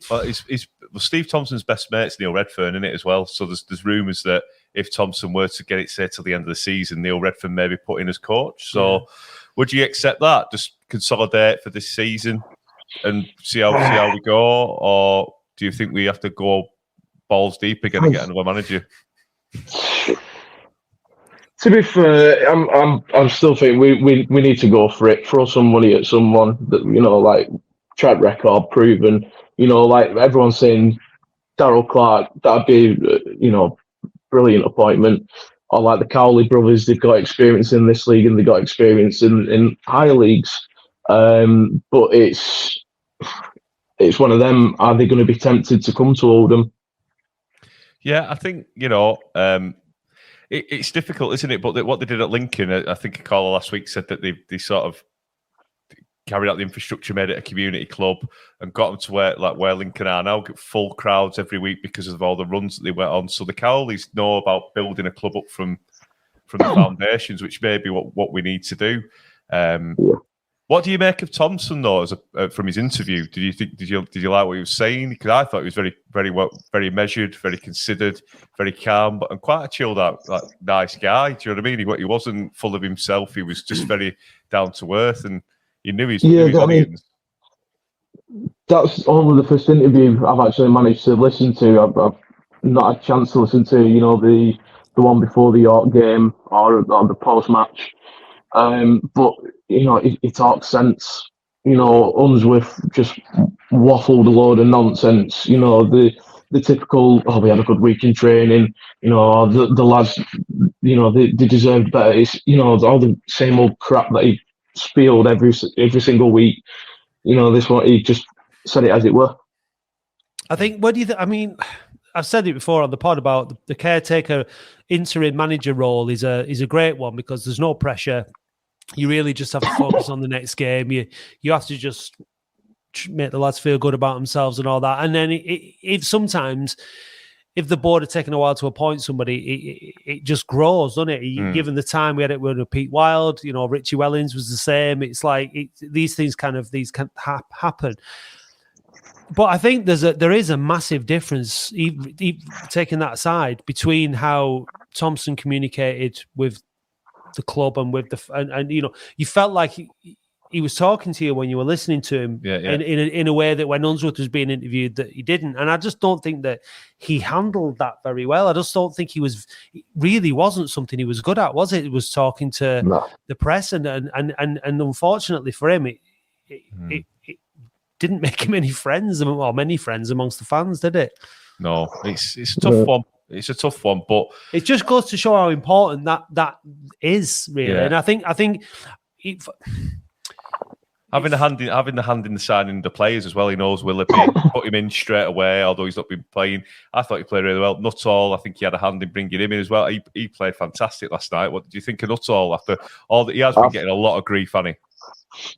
Steve Thompson's best mate's Neil Redfern, isn't it, as well? So there's rumours that if Thompson were to get it, say, till the end of the season, Neil Redfern may be put in as coach. So would you accept that? Just consolidate for this season and see how we go, or do you think we have to go balls deep again and get another manager? To be fair, I'm still thinking we need to go for it. Throw some money at someone that, you know, like track record proven. You know, like everyone's saying, Darryl Clark, that'd be you know, brilliant appointment. Or like the Cowley brothers, they've got experience in this league and they've got experience in higher leagues. But it's one of them. Are they going to be tempted to come to Oldham? Yeah, I think, you know, it's difficult, isn't it? But what they did at Lincoln, I think a caller last week said that they sort of carried out the infrastructure, made it a community club, and got them to where Lincoln are now, get full crowds every week because of all the runs that they went on. So the Cowleys know about building a club up from the foundations, which may be what we need to do. What do you make of Thompson though, from his interview? Did you like what he was saying? Because I thought he was very, very well, very measured, very considered, very calm, and quite a chilled out, like, nice guy. Do you know what I mean? He wasn't full of himself. He was just very down to earth, and he knew his audience. That's only the first interview I've actually managed to listen to. I've not had a chance to listen to, you know, the one before the York game or the post match. But you know, he talks sense. You know, Unsworth just waffled a load of nonsense. You know, the typical, we had a good week in training. You know, the lads, you know, they deserved better. It's, you know, all the same old crap that he spieled every single week. You know, this one, he just said it as it were. I think, what do you think? I mean, I've said it before on the pod about the caretaker interim manager role is a great one because there's no pressure. you really just have to focus on the next game. You have to just make the lads feel good about themselves and all that. And then if sometimes, if the board had taken a while to appoint somebody, it just grows, doesn't it? Given the time we had it with Pete Wild, Richie Wellings was the same. It's like these things can happen. But I think there is a massive difference, even taking that aside, between how Thompson communicated with the club and with and you felt like he was talking to you when you were listening to him in a way that when Unsworth was being interviewed that he didn't. And I just don't think that he handled that very well. I just don't think it really wasn't something he was good at, was it? It was talking to the press and unfortunately for him, it didn't make him any friends amongst the fans, did it? No, it's a tough one. It's a tough one, but it just goes to show how important that is, really. Yeah. And I think having the hand in the signing of the players as well. He knows Willoughby, put him in straight away, although he's not been playing. I thought he played really well. Nuttall, I think he had a hand in bringing him in as well. He played fantastic last night. What did you think of Nuttall after all that? He has been getting a lot of grief, hasn't he?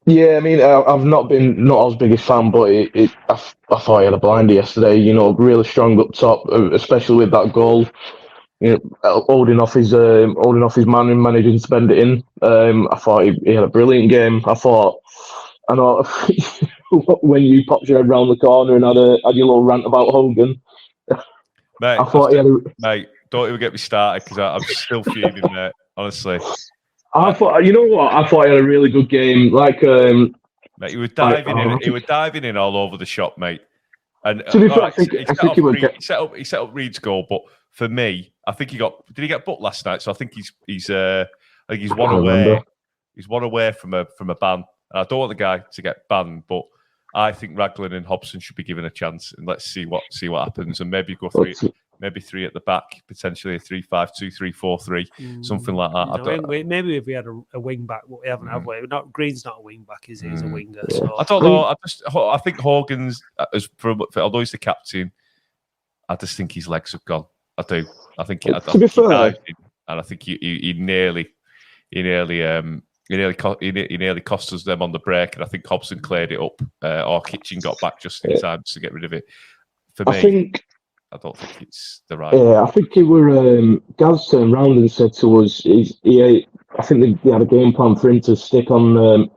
Yeah, I mean, I've not been Nuttall's biggest fan, but I thought he had a blinder yesterday. Really strong up top, especially with that goal. Holding off his man and managing to spend it in. I thought he had a brilliant game. I know when you popped your head round the corner and had your little rant about Hogan. Mate, don't even get me started because I'm still fuming, mate. Honestly. I thought he had a really good game. Like, mate, he was diving in. He was diving in all over the shop, mate. And to be fair, I think he set up Reed's goal, but for me, I think did he get booked last night? So I think he's one away. He's one away from a ban. And I don't want the guy to get banned, but I think Raglan and Hobson should be given a chance, and let's see what happens, and maybe go three at the back, potentially a 3-5-2, 3-4-3, something like that. Maybe if we had a wing back, what we haven't, have we? Green's not a wing back, is he? He's a winger. So. I don't know. I think Hogan's, although he's the captain, I just think his legs have gone. I do. I think he nearly cost us them on the break, and I think Hobson cleared it up, or Kitchen got back just in time to get rid of it. For me, I don't think it's the right. Yeah, I think Gaz turned round and said to us, I think they had a game plan for him to stick on.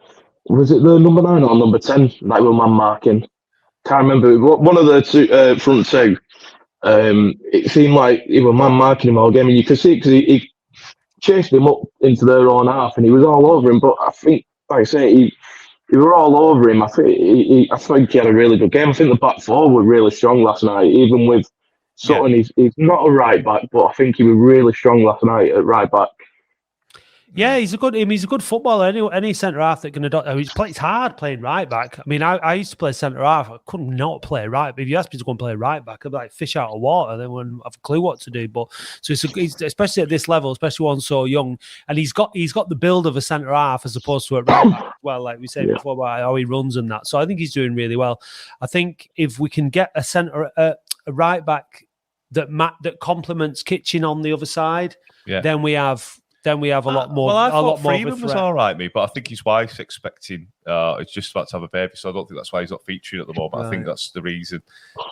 Was it the number 9 or number 10? Like with man marking. Can't remember. One of the two, front two. It seemed like he was man marking him all game, and you could see because he chased him up into their own half, and he was all over him. But I think, like I say, he were all over him. I think he had a really good game. I think the back four were really strong last night, even with Sutton. Yeah. He's not a right back, but I think he was really strong last night at right back. Yeah, he's a good footballer. Any centre half that can adopt. It's hard playing right back. I mean, I used to play centre half. I couldn't not play right. But if you asked me to go and play right back, I'd be like fish out of water. Then wouldn't have a clue what to do. But so it's especially at this level, especially one so young, and he's got the build of a centre half as opposed to a right back. Well, like we said before, about how he runs and that. So I think he's doing really well. I think if we can get a right back that complements Kitchen on the other side, then we have a lot more. Well, I thought Freeman was all right, but I think his wife's expecting. It's just about to have a baby, so I don't think that's why he's not featuring at the moment. Right. I think that's the reason.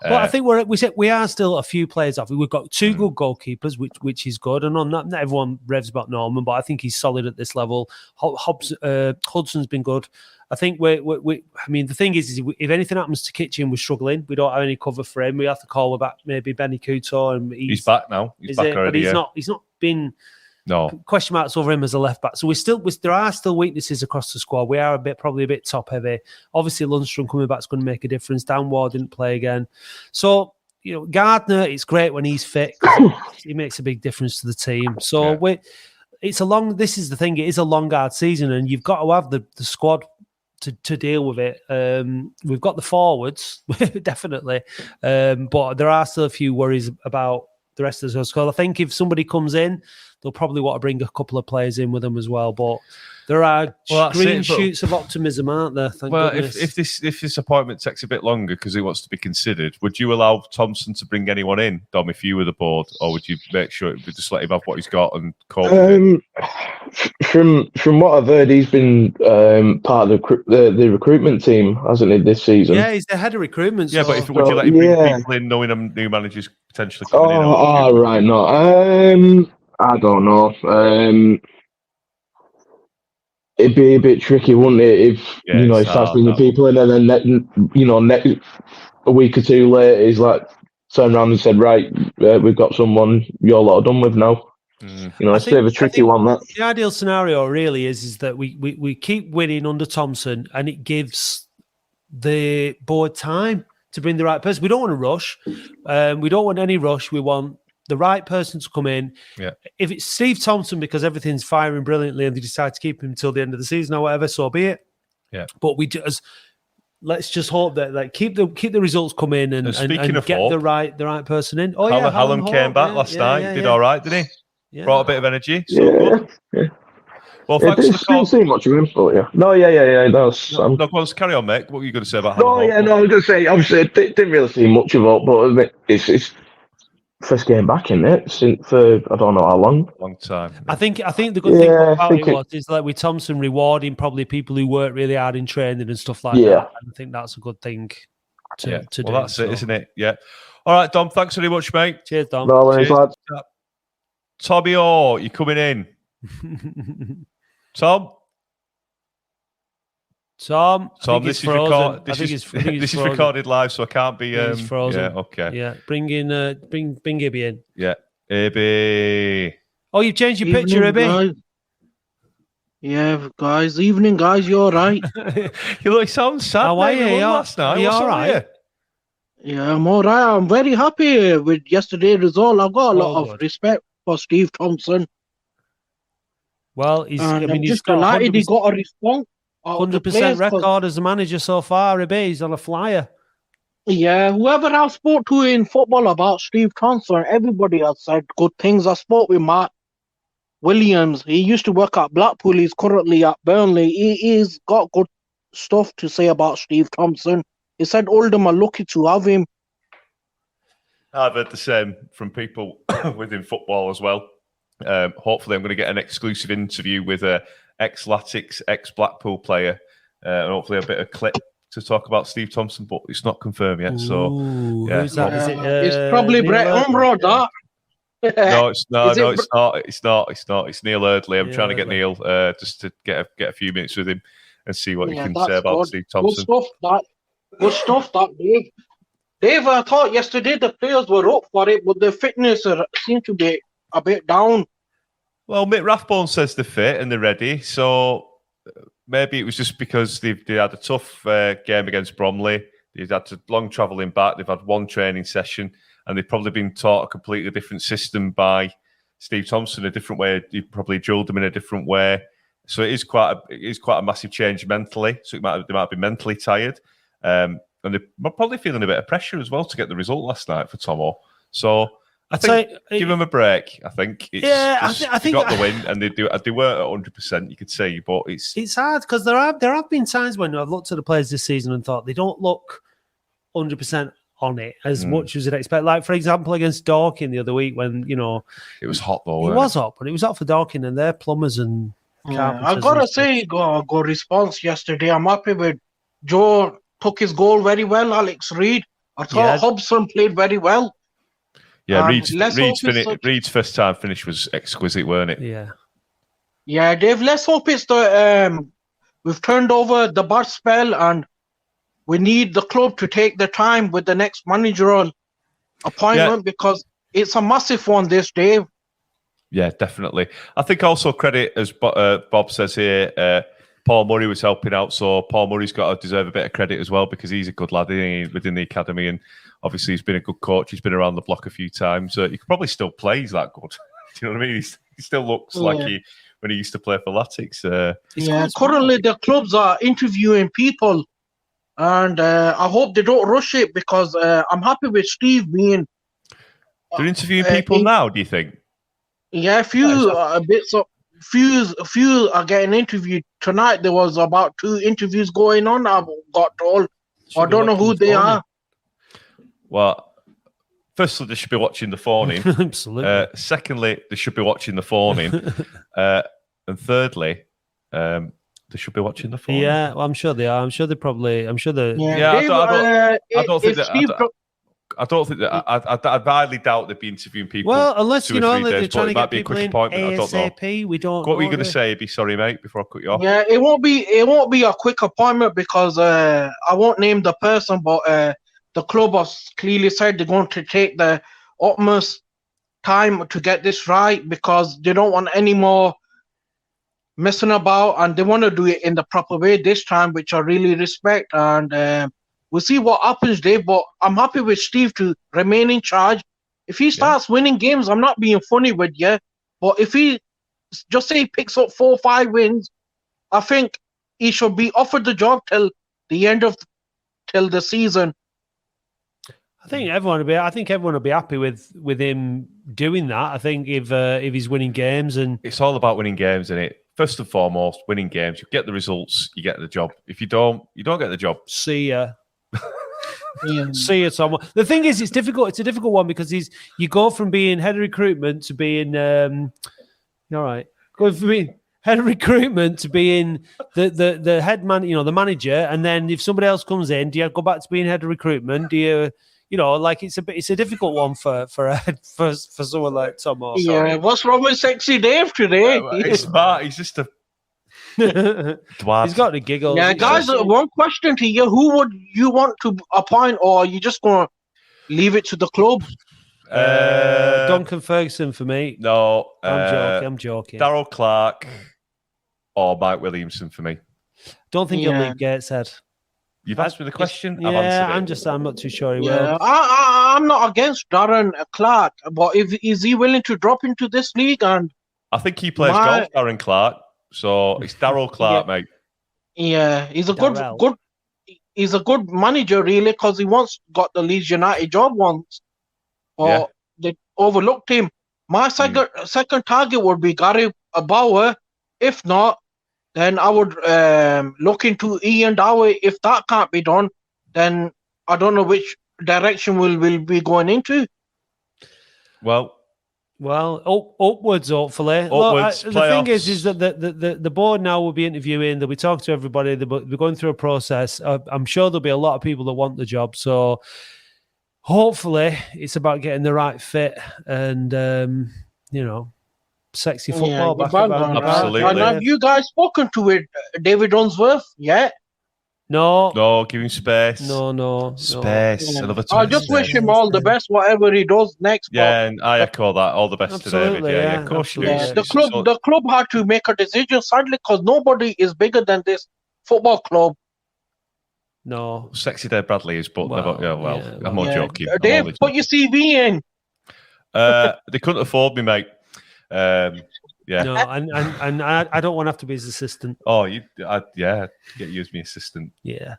But I think we are still a few players off. We've got two good goalkeepers, which is good, and not everyone revs about Norman, but I think he's solid at this level. Hudson's been good. I think I mean, the thing is if anything happens to Kitchen, we're struggling. We don't have any cover for him. We have to call back maybe Benny Couto, and he's back now. He's back already. But he's not been. No question marks over him as a left back. So there are still weaknesses across the squad. We are probably a bit top heavy. Obviously, Lundstrom coming back is going to make a difference. Dan Ward didn't play again. So, Gardner, it's great when he's fit. He makes a big difference to the team. So this is the thing. It is a long, hard season, and you've got to have the squad to deal with it. We've got the forwards, definitely. But there are still a few worries about the rest of the squad. I think if somebody comes in they'll probably want to bring a couple of players in with them as well. But there are green shoots of optimism, aren't there? Thank goodness. If this appointment takes a bit longer because it wants to be considered, would you allow Thompson to bring anyone in, Dom, if you were the board, or would you make sure just let him have what he's got and cope with it? From what I've heard, he's been part of the recruitment team, hasn't he, this season? Yeah, he's the head of recruitment. Yeah, but would you let him bring people in, knowing a new manager's potentially coming in? Right, no. I don't know. It'd be a bit tricky, wouldn't it, if he starts bringing people in and then next a week or two later he's like turned around and said, right, we've got someone you're lot are done with now. It's a bit of a tricky one. That the ideal scenario really is that we keep winning under Thompson, and it gives the board time to bring the right person. We don't want to rush. We don't want any rush. We want the right person to come in. Yeah. If it's Steve Thompson because everything's firing brilliantly and they decide to keep him until the end of the season or whatever, so be it. Yeah. But let's just hope that keep the results come in and get hope, the right person in. Oh Hallam came back last night. Did all right, didn't he? Yeah. Brought a bit of energy. So good. Well, thanks for the call. Didn't see much of him, but yeah. No, yeah. Carry on, mate. What were you going to say about Hallam? I was going to say, obviously, didn't really see much of it, but it's first game back, isn't it? For I don't know how long. Long time. I think the good thing about it is that with Thompson rewarding probably people who work really hard in training and stuff like that. And I think that's a good thing to do. Well, that's it, isn't it? Yeah. All right, Dom. Thanks very much, mate. Cheers, Dom. No worries, lads. Tommy Orr, you coming in? Tom, this is recorded live, so I can't be. He's frozen. Yeah, okay. Yeah, bring Gibby in. Yeah, Ibby. Oh, you've changed your picture, Ibby. Yeah, guys. Evening, guys. You all right? You sound sad. How are you? Last night. You all right? Yeah, I'm all right. I'm very happy with yesterday's result. I've got a lot of respect for Steve Thompson. Well, he's delighted he got a response. 100% record as a manager so far. He's on a flyer. Yeah, whoever I spoke to in football about Steve Thompson, everybody has said good things. I spoke with Matt Williams. He used to work at Blackpool. He's currently at Burnley. He's got good stuff to say about Steve Thompson. He said Oldham are lucky to have him. I've heard the same from people within football as well. Hopefully, I'm going to get an exclusive interview with a ex-Latics, ex-Blackpool player, and hopefully a bit of clip to talk about Steve Thompson, but it's not confirmed yet. Who's that? Is it, it's probably Brett Umbro, that. No, it's not. It's Neil Eardley. I'm trying to get Neil just to get a few minutes with him and see what he can say about Steve Thompson. Good stuff, that Dave. Dave, I thought yesterday the players were up for it, but the fitness seemed to be a bit down. Well, Mick Rathbone says they're fit and they're ready, so maybe it was just because they had a tough game against Bromley. They've had a long travelling back. They've had one training session, and they've probably been taught a completely different system by Steve Thompson, a different way. He probably drilled them in a different way. So it is quite a massive change mentally. So they might be mentally tired, and they're probably feeling a bit of pressure as well to get the result last night for Tomo. So I think give them a break. I think I think got the win, and they were at 100%. You could see, but it's hard because there have been times when I've looked at the players this season and thought they don't look 100% on it as much as you'd expect. Like for example, against Dorking the other week when it was hot though. It was hot, but it was hot for Dorking, and they're plumbers and carpenters. I've got to say, good response yesterday. I'm happy with Joe. Took his goal very well. Alex Reid. I thought Hobson played very well. Yeah, Reid's first time finish was exquisite, weren't it? Yeah, Dave. Let's hope it's we've turned over the bad spell, and we need the club to take the time with the next managerial appointment because it's a massive one. This, Dave. Yeah, definitely. I think also credit, as Bob says here, Paul Murray was helping out, so Paul Murray's got to deserve a bit of credit as well because he's a good lad within the academy, and obviously he's been a good coach. He's been around the block a few times. He could probably still play. He's that good. Do you know what I mean? He still looks like when he used to play for Latics. Currently the clubs are interviewing people, and I hope they don't rush it because I'm happy with Steve being. They're interviewing people now. Do you think? Yeah, few are getting interviewed tonight. There was about 2 interviews going on. I got told. I don't know who they are. Well, firstly, they should be watching the phone in. Absolutely. Secondly, they should be watching the phone in. And thirdly, they should be watching the phone. Yeah, well, I'm sure they are. I'm sure they're. Yeah, Dave, I don't think that. I don't think that. I highly doubt they'd be interviewing people. Well, unless 2 or 3 days, they're trying to get be a people quick in appointment. I don't know. ASAP. We don't. What were you going to say, Abby? Sorry, mate. Before I cut you off. Yeah, it won't be a quick appointment because I won't name the person, but the club has clearly said they're going to take the utmost time to get this right because they don't want any more messing about, and they want to do it in the proper way this time, which I really respect. And we'll see what happens, Dave. But I'm happy with Steve to remain in charge. If he starts winning games, I'm not being funny with you, but if he just say he picks up 4 or 5 wins, I think he should be offered the job till the season. I think everyone will be happy with him doing that. I think if he's winning games, and it's all about winning games, isn't it? First and foremost, winning games. You get the results, you get the job. If you don't get the job. See ya. See you, Tom. The thing is, it's difficult. It's a difficult one because you go from being head of recruitment to being all right. Going from being head of recruitment to being the head man, the manager, and then if somebody else comes in, do you go back to being head of recruitment? Do you? It's a difficult one for someone like Tom. Yeah, what's wrong with Sexy Dave today? It's smart. He's just a dwarf. He's got the giggles. Yeah, guys. One question to you: who would you want to appoint, or are you just going to leave it to the club? Duncan Ferguson for me. No, I'm joking. Darryl Clark or Mike Williamson for me. Don't think he'll leave Gateshead. You've asked me the question. Yeah, I've answered it. I'm not too sure he Yeah, will. I'm not against Darren Clark, but is he willing to drop into this league? And I think he plays golf, Darren Clark. So it's Darryl Clark, mate. Yeah, he's a good manager, really, because he once got the Leeds United job once. But they overlooked him. My second target would be Gary Bauer. If not, then I would look into Ian Dowie. If that can't be done, then I don't know which direction we'll be going into. Well, upwards, hopefully. Upwards, the thing is that the board now will be interviewing. They'll be talking to everybody. They'll be going through a process. I'm sure there'll be a lot of people that want the job. So hopefully it's about getting the right fit and, sexy football back. Absolutely. And have you guys spoken to David Unsworth yet? No, give him space. No. Space. Yeah. I just wish him all the best, whatever he does next. Yeah, and I echo that. All the best Absolutely, to David. Yeah, of course you do. Yeah. The club had to make a decision, sadly, because nobody is bigger than this football club. No. Sexy Dave Bradley is, but I'm not joking. Dave, put your CV in. They couldn't afford me, mate. No, and I don't want to have to be his assistant. Oh, get you as my assistant. Yeah.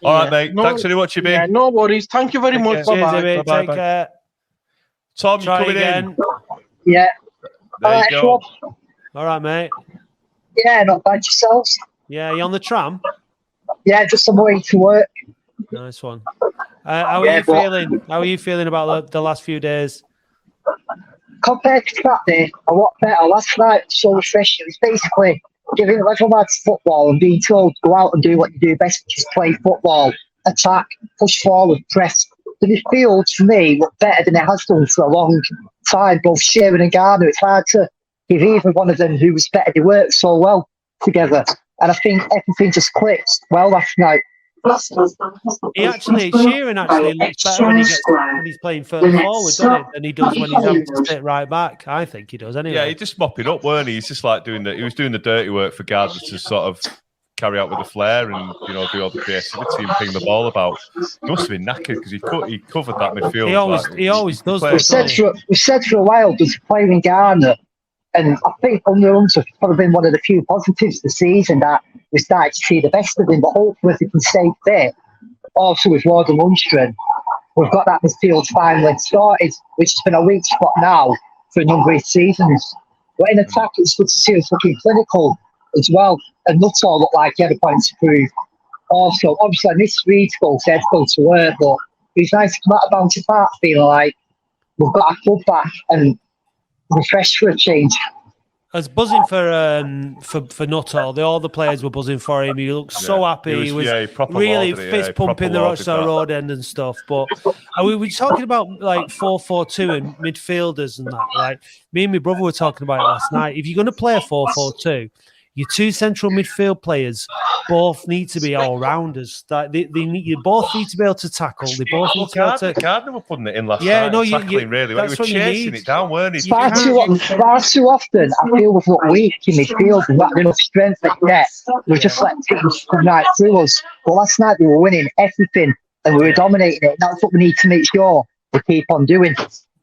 All right, mate. Thanks very much, Ibi. Yeah, no worries. Thank you very much. Bye-bye. Take care. Tom, you coming again. in? Yeah. There you go. All right, mate. Yeah, not bad yourselves. Yeah, you on the tram? Yeah, just on my way to work. Nice one. How are you feeling? How are you feeling about the last few days? Compared to Saturday, a lot better. Last night was so refreshing. It was basically giving level lads football and being told to go out and do what you do best, which is play football, attack, push forward, press. The midfield, for me, looked better than it has done for a long time, both Sheeran and Garner. It's hard to give either one of them who was better. They worked so well together. And I think everything just clicked well last night. Sheeran actually looks better when he's playing further forward, doesn't he, than he does when he's having to sit right back. I think he does anyway. Yeah, he's just mopping up, weren't he? He's just like doing the dirty work for Gardner to sort of carry out with the flair and do all the creativity and ping the ball about. He must have been knackered because he covered that midfield. He always does. We said for a while there's playing Garner. And I think under Hunter has probably been one of the few positives this season that we started to see the best of him. But hopefully, if he can stay fit, also with Warden Lundstrom, we've got that midfield finally started, which has been a weak spot now. for a number of seasons. But in attack, it's good to see us looking clinical as well. And Nuttall looked like he had a point to prove. Also, obviously, I missed Reed's goal, so I had to go to work, but it was nice to come out of Bounty Park feeling like we've got our club back and refreshed for a change. I was buzzing for Nuttall. All the players were buzzing for him. He looked so happy. He was really fist pumping the Rochdale Road end and stuff. But we were talking about like 4-4-2 and midfielders and that. Like me and my brother were talking about it last night. If you're going to play a 4-4-2, your two central midfield players both need to be all-rounders. You both need to be able to tackle. They both need to be able to... Gardner were putting it in last night. Tackling really. He was chasing it down, weren't he? Far too often, I feel we've looked weak in midfield. We've not enough strength at net. We just let teams come right through us. But last night, we were winning everything and we were dominating it. That's what we need to make sure we keep on doing.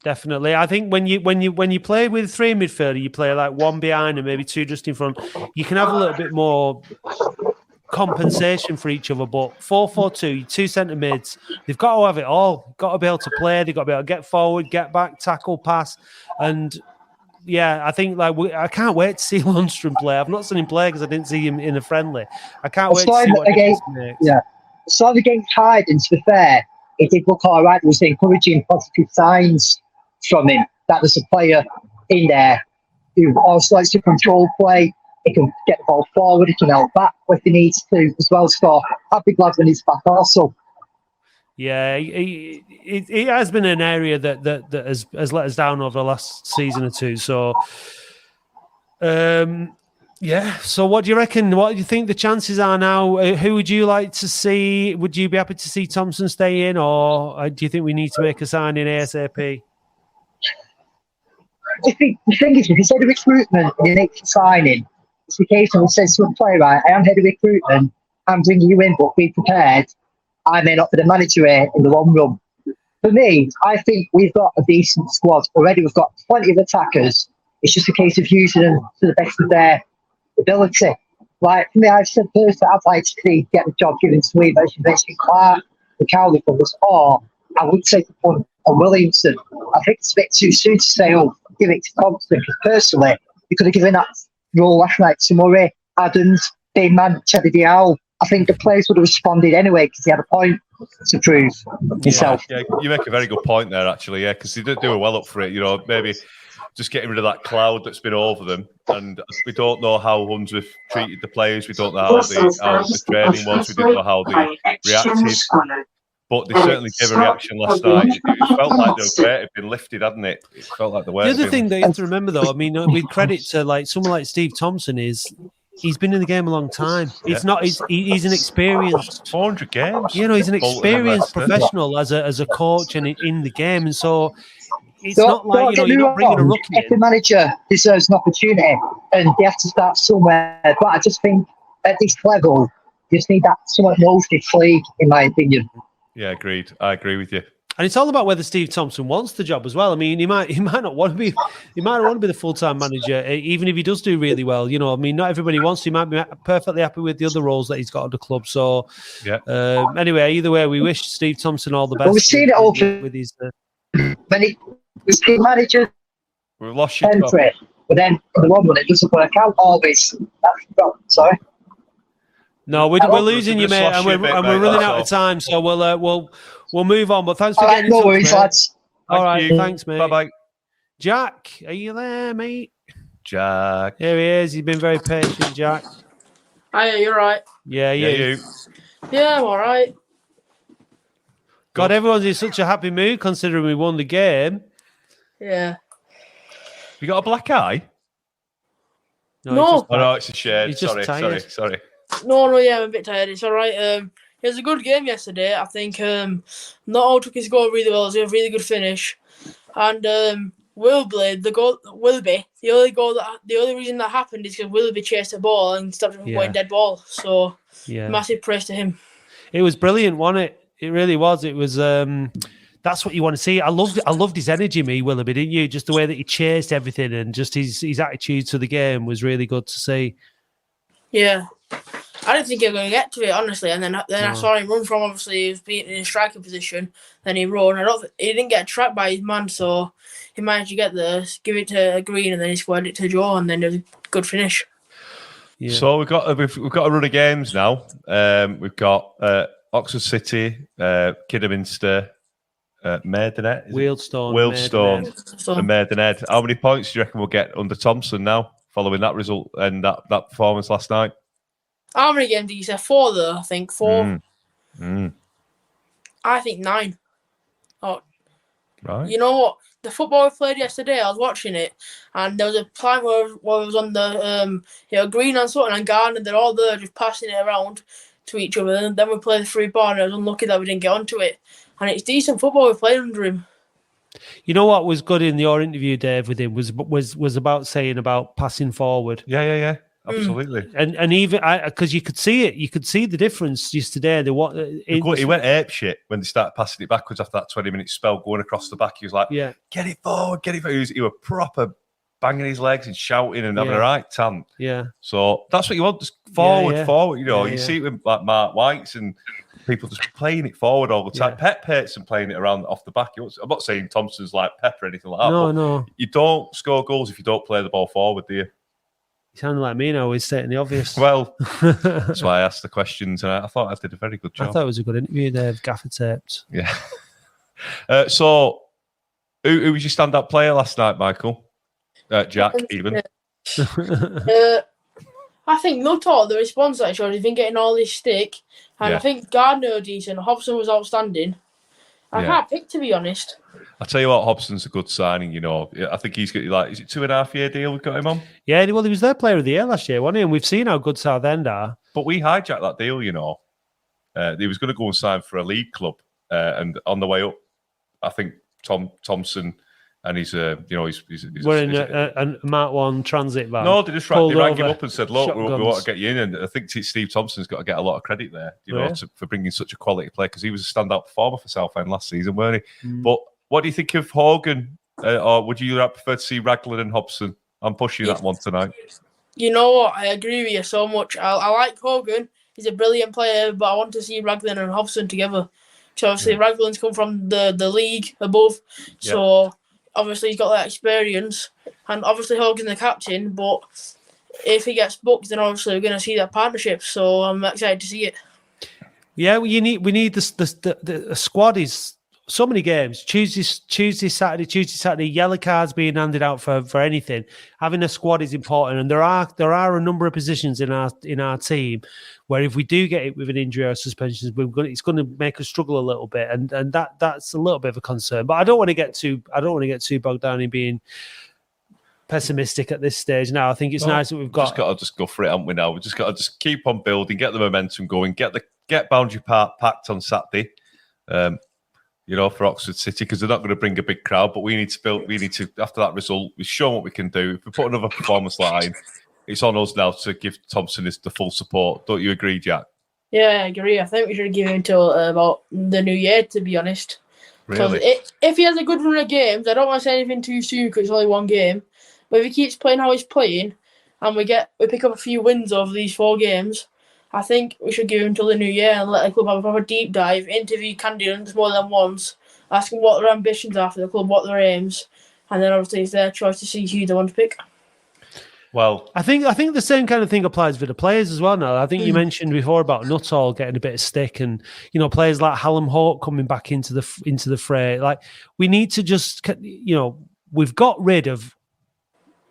Definitely. I think when you play with three midfielder, you play like one behind and maybe two just in front. You can have a little bit more compensation for each other. But 4-4-2, two centre mids, they've got to have it all. Got to be able to play. They've got to be able to get forward, get back, tackle, pass, and yeah, I think I can't wait to see Lundstrom play. I've not seen him play because I didn't see him in a friendly. I can't wait to see what he makes. Yeah, saw the game tied, and to be fair, it did look all right. There was encouraging positive signs from him. That there's a player in there who also likes to control play. He can get the ball forward. He can help back if he needs to as well. So I'd be glad when he's back also. Yeah, it has been an area that has let us down over the last season or two. So, yeah. So what do you reckon? What do you think the chances are now? Who would you like to see? Would you be happy to see Thompson stay in, or do you think we need to make a signing ASAP? The thing is, if you say the recruitment and you make the signing, it's the case of it says to a player, right, I am head of recruitment, I'm bringing you in, but be prepared. I may not be the manager here in the long run. For me, I think we've got a decent squad already. We've got plenty of attackers. It's just a case of using them to the best of their ability. Like, for me, I've said personally, I'd like to see get the job given to me, as you mentioned, Clark, the Cowley brothers, or I would take the point on Williamson. I think it's a bit too soon to say, oh, give it to Thompson, because personally, you could have given that role last night to Murray, Adams, Bateman, Chevy Dial. I think the players would have responded anyway because he had a point to prove himself. Yeah, you make a very good point there, actually, yeah, because they were well up for it. You know, maybe just getting rid of that cloud that's been over them. And we don't know how Hunsworth treated the players. We don't know how the training was. We didn't know how they reacted. But they certainly gave a reaction last night. It felt like the weight had been lifted, hadn't it? It felt like the weight. The other thing that you have to remember, though, I mean, with credit to like someone like Steve Thompson, is he's been in the game a long time. It's not. He's an experienced 400 games. You know, he's an experienced professional as a coach and in the game, and so it's not like you're not bringing a rookie. Every manager deserves an opportunity, and they have to start somewhere. But I just think at this level, you just need that someone who knows this league, in my opinion. Yeah, agreed. I agree with you. And it's all about whether Steve Thompson wants the job as well. I mean, he might not want to be the full-time manager, even if he does do really well. You know, I mean, not everybody wants to. He might be perfectly happy with the other roles that he's got at the club. So, yeah. Anyway, either way, we wish Steve Thompson all the best. Well, we've seen it all with his. When he's been manager, we've lost you. But then in the long run, it doesn't work out always. Sorry. No, we're losing you, mate, and we're running out of time. So we'll move on. But thanks for getting in touch, worries, lads. All right, thanks, mate. Bye-bye. Jack, are you there, mate? Jack. Here he is. He's been very patient, Jack. Hiya, you're right. Yeah, you. Yeah, I'm all right. God, everyone's in such a happy mood considering we won the game. Yeah. You got a black eye? No. Oh, no, it's a shade. Sorry. No, yeah, I'm a bit tired. It's all right. It was a good game yesterday. I think not all took his goal really well. It was a really good finish. And Wilby, the only reason that happened is because Wilby chased the ball and stopped him from going dead ball. So, massive praise to him. It was brilliant, wasn't it? It really was. It was. That's what you want to see. I loved his energy, Willoughby, didn't you? Just the way that he chased everything and just his attitude to the game was really good to see. Yeah. I didn't think he was going to get to it, honestly. And then I saw him run from, obviously, he was being in a striking position. Then he run. He didn't get trapped by his man, so he managed to get there, give it to Green, and then he squared it to Joe, and then it was a good finish. Yeah. So we've got a run of games now. We've got Oxford City, Kidderminster, Maidenhead, Wealdstone, and Maidenhead. How many points do you reckon we'll get under Thompson now, following that result and that performance last night? How many games did you say? 4, though, I think. 4. I think 9. Oh, right. You know what? The football we played yesterday, I was watching it, and there was a time where it was on the Green and Sutton and Garner, they're all there just passing it around to each other. And then we played the free ball, and I was unlucky that we didn't get onto it. And it's decent football we played under him. You know what was good in your interview, Dave, with him was about saying about passing forward. Yeah. Absolutely. And even because you could see the difference yesterday. He went ape shit when they started passing it backwards after that 20-minute spell going across the back. He was like, get it forward. He was proper banging his legs and shouting and having a right tant. Yeah. So that's what you want, just forward. You see it with like Mark White's and people just playing it forward all the time. Yeah. Pep hates and playing it around off the back. I'm not saying Thompson's like Pep or anything like that. No. You don't score goals if you don't play the ball forward, do you? You sound like me now, always stating the obvious. Well, that's why I asked the questions, and I thought I did a very good job. I thought it was a good interview, Dave. Gaffer taped. Yeah. So, who was your stand-up player last night, Michael? Jack, even. I think Nuttall, the response that he showed, he's been getting all this stick, and I think Gardner decent. Hobson was outstanding. I can't pick, to be honest. I'll tell you what, Hobson's a good signing, you know. I think he's got, is it 2.5-year deal we've got him on? Yeah, well, he was their player of the year last year, wasn't he? And we've seen how good Southend are. But we hijacked that deal, you know. He was going to go and sign for a league club. And on the way up, I think Thompson and he's we're in a Mark 1 transit van. No, they rang him up and said, look, we want to get you in. And I think Steve Thompson's got to get a lot of credit there, for bringing such a quality player, because he was a standout performer for Southend last season, weren't he? But what do you think of Hogan? Or would you prefer to see Raglan and Hobson? I'm pushing that one tonight. You know what? I agree with you so much. I like Hogan. He's a brilliant player, but I want to see Raglan and Hobson together. So obviously Raglan's come from the league above. So obviously he's got that experience. And obviously Hogan's the captain, but if he gets booked, then obviously we're going to see that partnership. So I'm excited to see it. Yeah, we need the squad is so many games. Tuesday, Saturday, yellow cards being handed out for anything. Having a squad is important, and there are a number of positions in our team where if we do get it with an injury or suspension, it's going to make us struggle a little bit, and that's a little bit of a concern. But I don't want to get too bogged down in being pessimistic at this stage. Now I think it's nice that we've got to go for it, haven't we? Now we've just got to just keep on building, get the momentum going, get Boundary Park packed on Saturday. For Oxford City, because they're not going to bring a big crowd, but we need to after that result, we've shown what we can do. If we put another performance line, it's on us now to give Thompson the full support. Don't you agree, Jack? Yeah, I agree. I think we should give him until about the new year, to be honest. Really? If he has a good run of games, I don't want to say anything too soon because it's only one game, but if he keeps playing how he's playing and we pick up a few wins over these 4 games, I think we should give him until the new year and let the club have a proper deep dive, interview candidates more than once, ask them what their ambitions are for the club, what their aims, and then obviously it's their choice to see who they want to pick. Well, I think the same kind of thing applies for the players as well. Now, I think you mentioned before about Nuttall getting a bit of stick, and players like Hallam Hawke coming back into the fray. Like, we need to just we've got rid of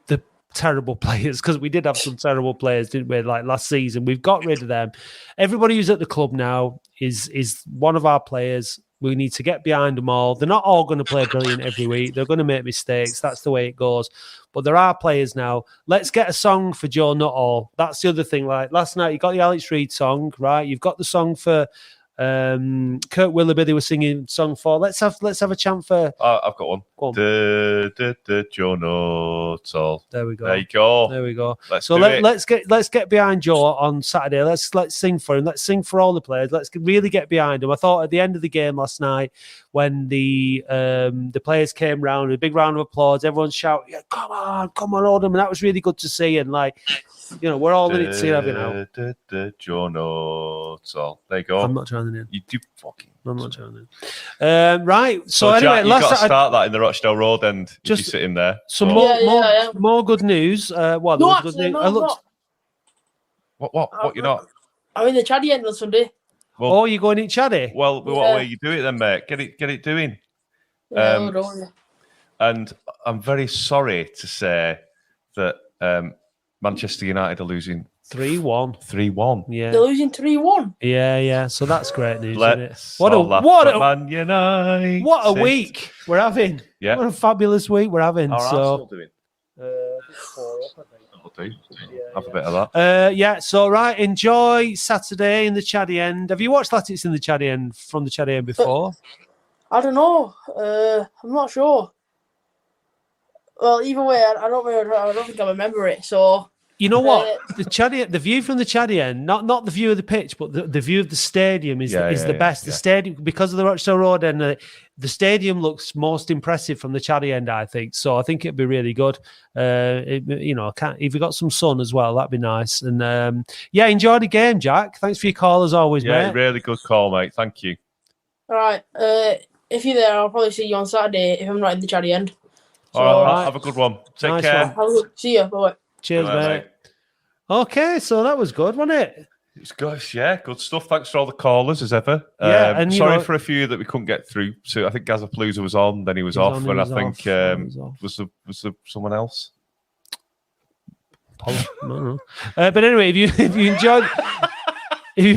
the terrible players, because we did have some terrible players, didn't we? Like last season, we've got rid of them. Everybody who's at the club now is one of our players. We need to get behind them all. They're not all going to play brilliant every week. They're going to make mistakes. That's the way it goes. But there are players now. Let's get a song for Joe Nuttall. That's the other thing. Like last night, you got the Alex Reid song, right? You've got the song for Kurt Willoughby. They were singing song for. Let's have a chant for. I've got one. Go on. Joe Nuttall. There we go. There you go. There we go. So let's get behind Joe on Saturday. Let's sing for him. Let's sing for all the players. Let's really get behind him. I thought at the end of the game last night, when the players came round, a big round of applause, everyone shouted, "Yeah, come on, Oldham!" And that was really good to see. And we're all in it together now. Joe Nuttall. There you go. I'm not trying to name. You do fucking. I'm not trying to. Right. So anyway, Jack, you've got to start that in the Rochdale Road end. Just if you're sitting there. Some more good news. What? No, good actually, news. no, What? You're not? I'm in the Chaddy end on Sunday. Well, you're going in Chaddy? Well, what way you do it then, mate? Get it doing. Yeah, and I'm very sorry to say that Manchester United are losing 3-1. 3-1. Yeah. They're losing 3-1. Yeah. So that's great news, isn't it? What a Man United. What a week we're having. Yeah. What a fabulous week we're having. How's Arsenal doing? Have a bit of that. So right, enjoy Saturday in the Chaddy end. Have you watched Latics in the Chaddy end from the Chaddy end before? I don't know. I'm not sure. Well, either way, I don't think I remember it. So you know what? The view from the Chaddy end, not the view of the pitch, but the view of the stadium is the best. The stadium, because of the Rochdale Road end, the stadium looks most impressive from the Chaddy end, I think. So I think it'd be really good. If you got some sun as well, that'd be nice. And enjoy the game, Jack. Thanks for your call as always, mate. Yeah, really good call, mate. Thank you. All right. If you're there, I'll probably see you on Saturday if I'm not in the Chaddy end. So, all right, have a good one. Take care. See you. Bye. Cheers, mate. Okay, so that was good, wasn't it? It's good, yeah, good stuff. Thanks for all the callers as ever. And sorry for a few that we couldn't get through. So I think Gazapalooza was on, then he was off, and I think was there someone else? I don't know. But anyway, if you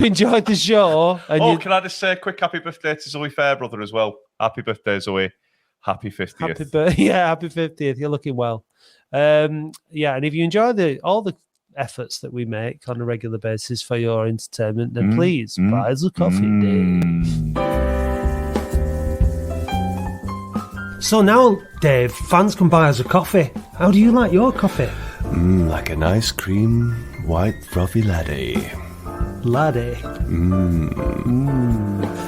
enjoyed the show, can I just say a quick happy birthday to Zoe Fairbrother as well? Happy birthday, Zoe. Happy 50th. Happy 50th. You're looking well. And if you enjoy all the efforts that we make on a regular basis for your entertainment, then please buy us a coffee, Dave. So now, Dave, fans can buy us a coffee. How do you like your coffee? Like an ice cream, white, frothy latte. Latte.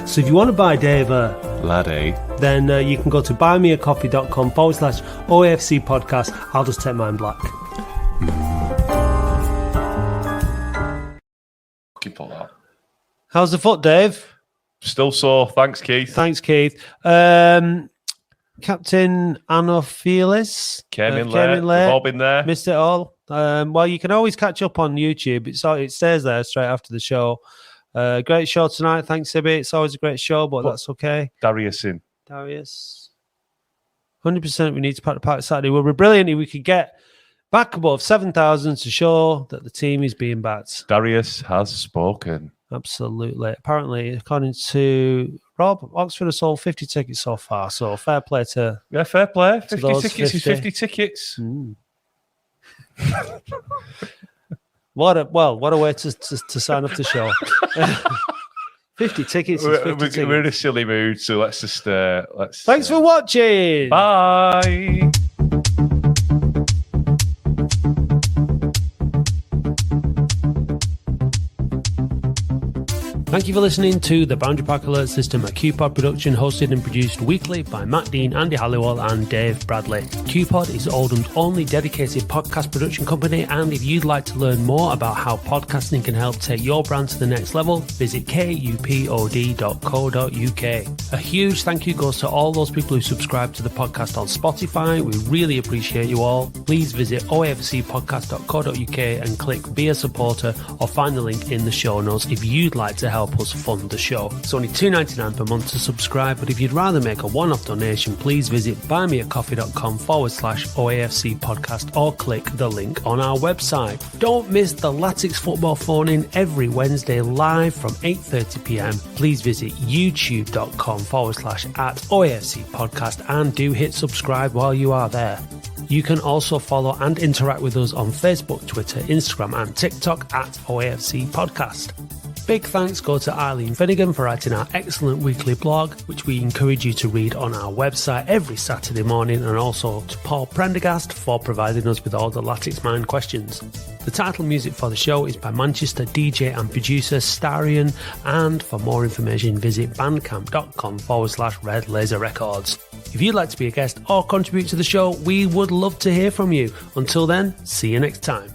So if you want to buy Dave a latte, then you can go to buymeacoffee.com/OAFC podcast. I'll just take mine black. Keep all that. How's the foot, Dave? Still sore. Thanks, Keith. Captain Anophelis came in late. We've all been there. Missed it all. Well, you can always catch up on YouTube. It stays there straight after the show. Great show tonight. Thanks, Ibby. It's always a great show, but that's okay. Darius. 100% we need to pack the park Saturday. We'll be brilliant if we could get back above 7,000 to show that the team is being backed. Darius has spoken. Absolutely. Apparently, according to Rob, Oxford has sold 50 tickets so far. So fair play to... Yeah, fair play. 50 tickets is 50 tickets. What a way to sign up to show. 50 tickets is 50 tickets. We're in a silly mood, so let's just... Thanks for watching. Bye. Thank you for listening to the Boundary Park Alert System, a QPod production hosted and produced weekly by Matt Dean, Andy Halliwell and Dave Bradley. QPod is Oldham's only dedicated podcast production company, and if you'd like to learn more about how podcasting can help take your brand to the next level, visit kupod.co.uk. A huge thank you goes to all those people who subscribe to the podcast on Spotify. We really appreciate you all. Please visit oafcpodcast.co.uk and click Be a Supporter or find the link in the show notes if you'd like to help us fund the show. It's only $2.99 per month to subscribe, but if you'd rather make a one-off donation, please visit buymeacoffee.com/OAFC podcast or click the link on our website. Don't miss the Latics football phone-in every Wednesday live from 8:30pm. Please visit youtube.com/@OAFC podcast and do hit subscribe while you are there. You can also follow and interact with us on Facebook, Twitter, Instagram and TikTok @OAFC podcast. Big thanks go to Eileen Finnegan for writing our excellent weekly blog, which we encourage you to read on our website every Saturday morning, and also to Paul Prendergast for providing us with all the Latics Mind questions. The title music for the show is by Manchester DJ and producer Starion, and for more information visit bandcamp.com/Red Laser Records. If you'd like to be a guest or contribute to the show, we would love to hear from you. Until then, see you next time.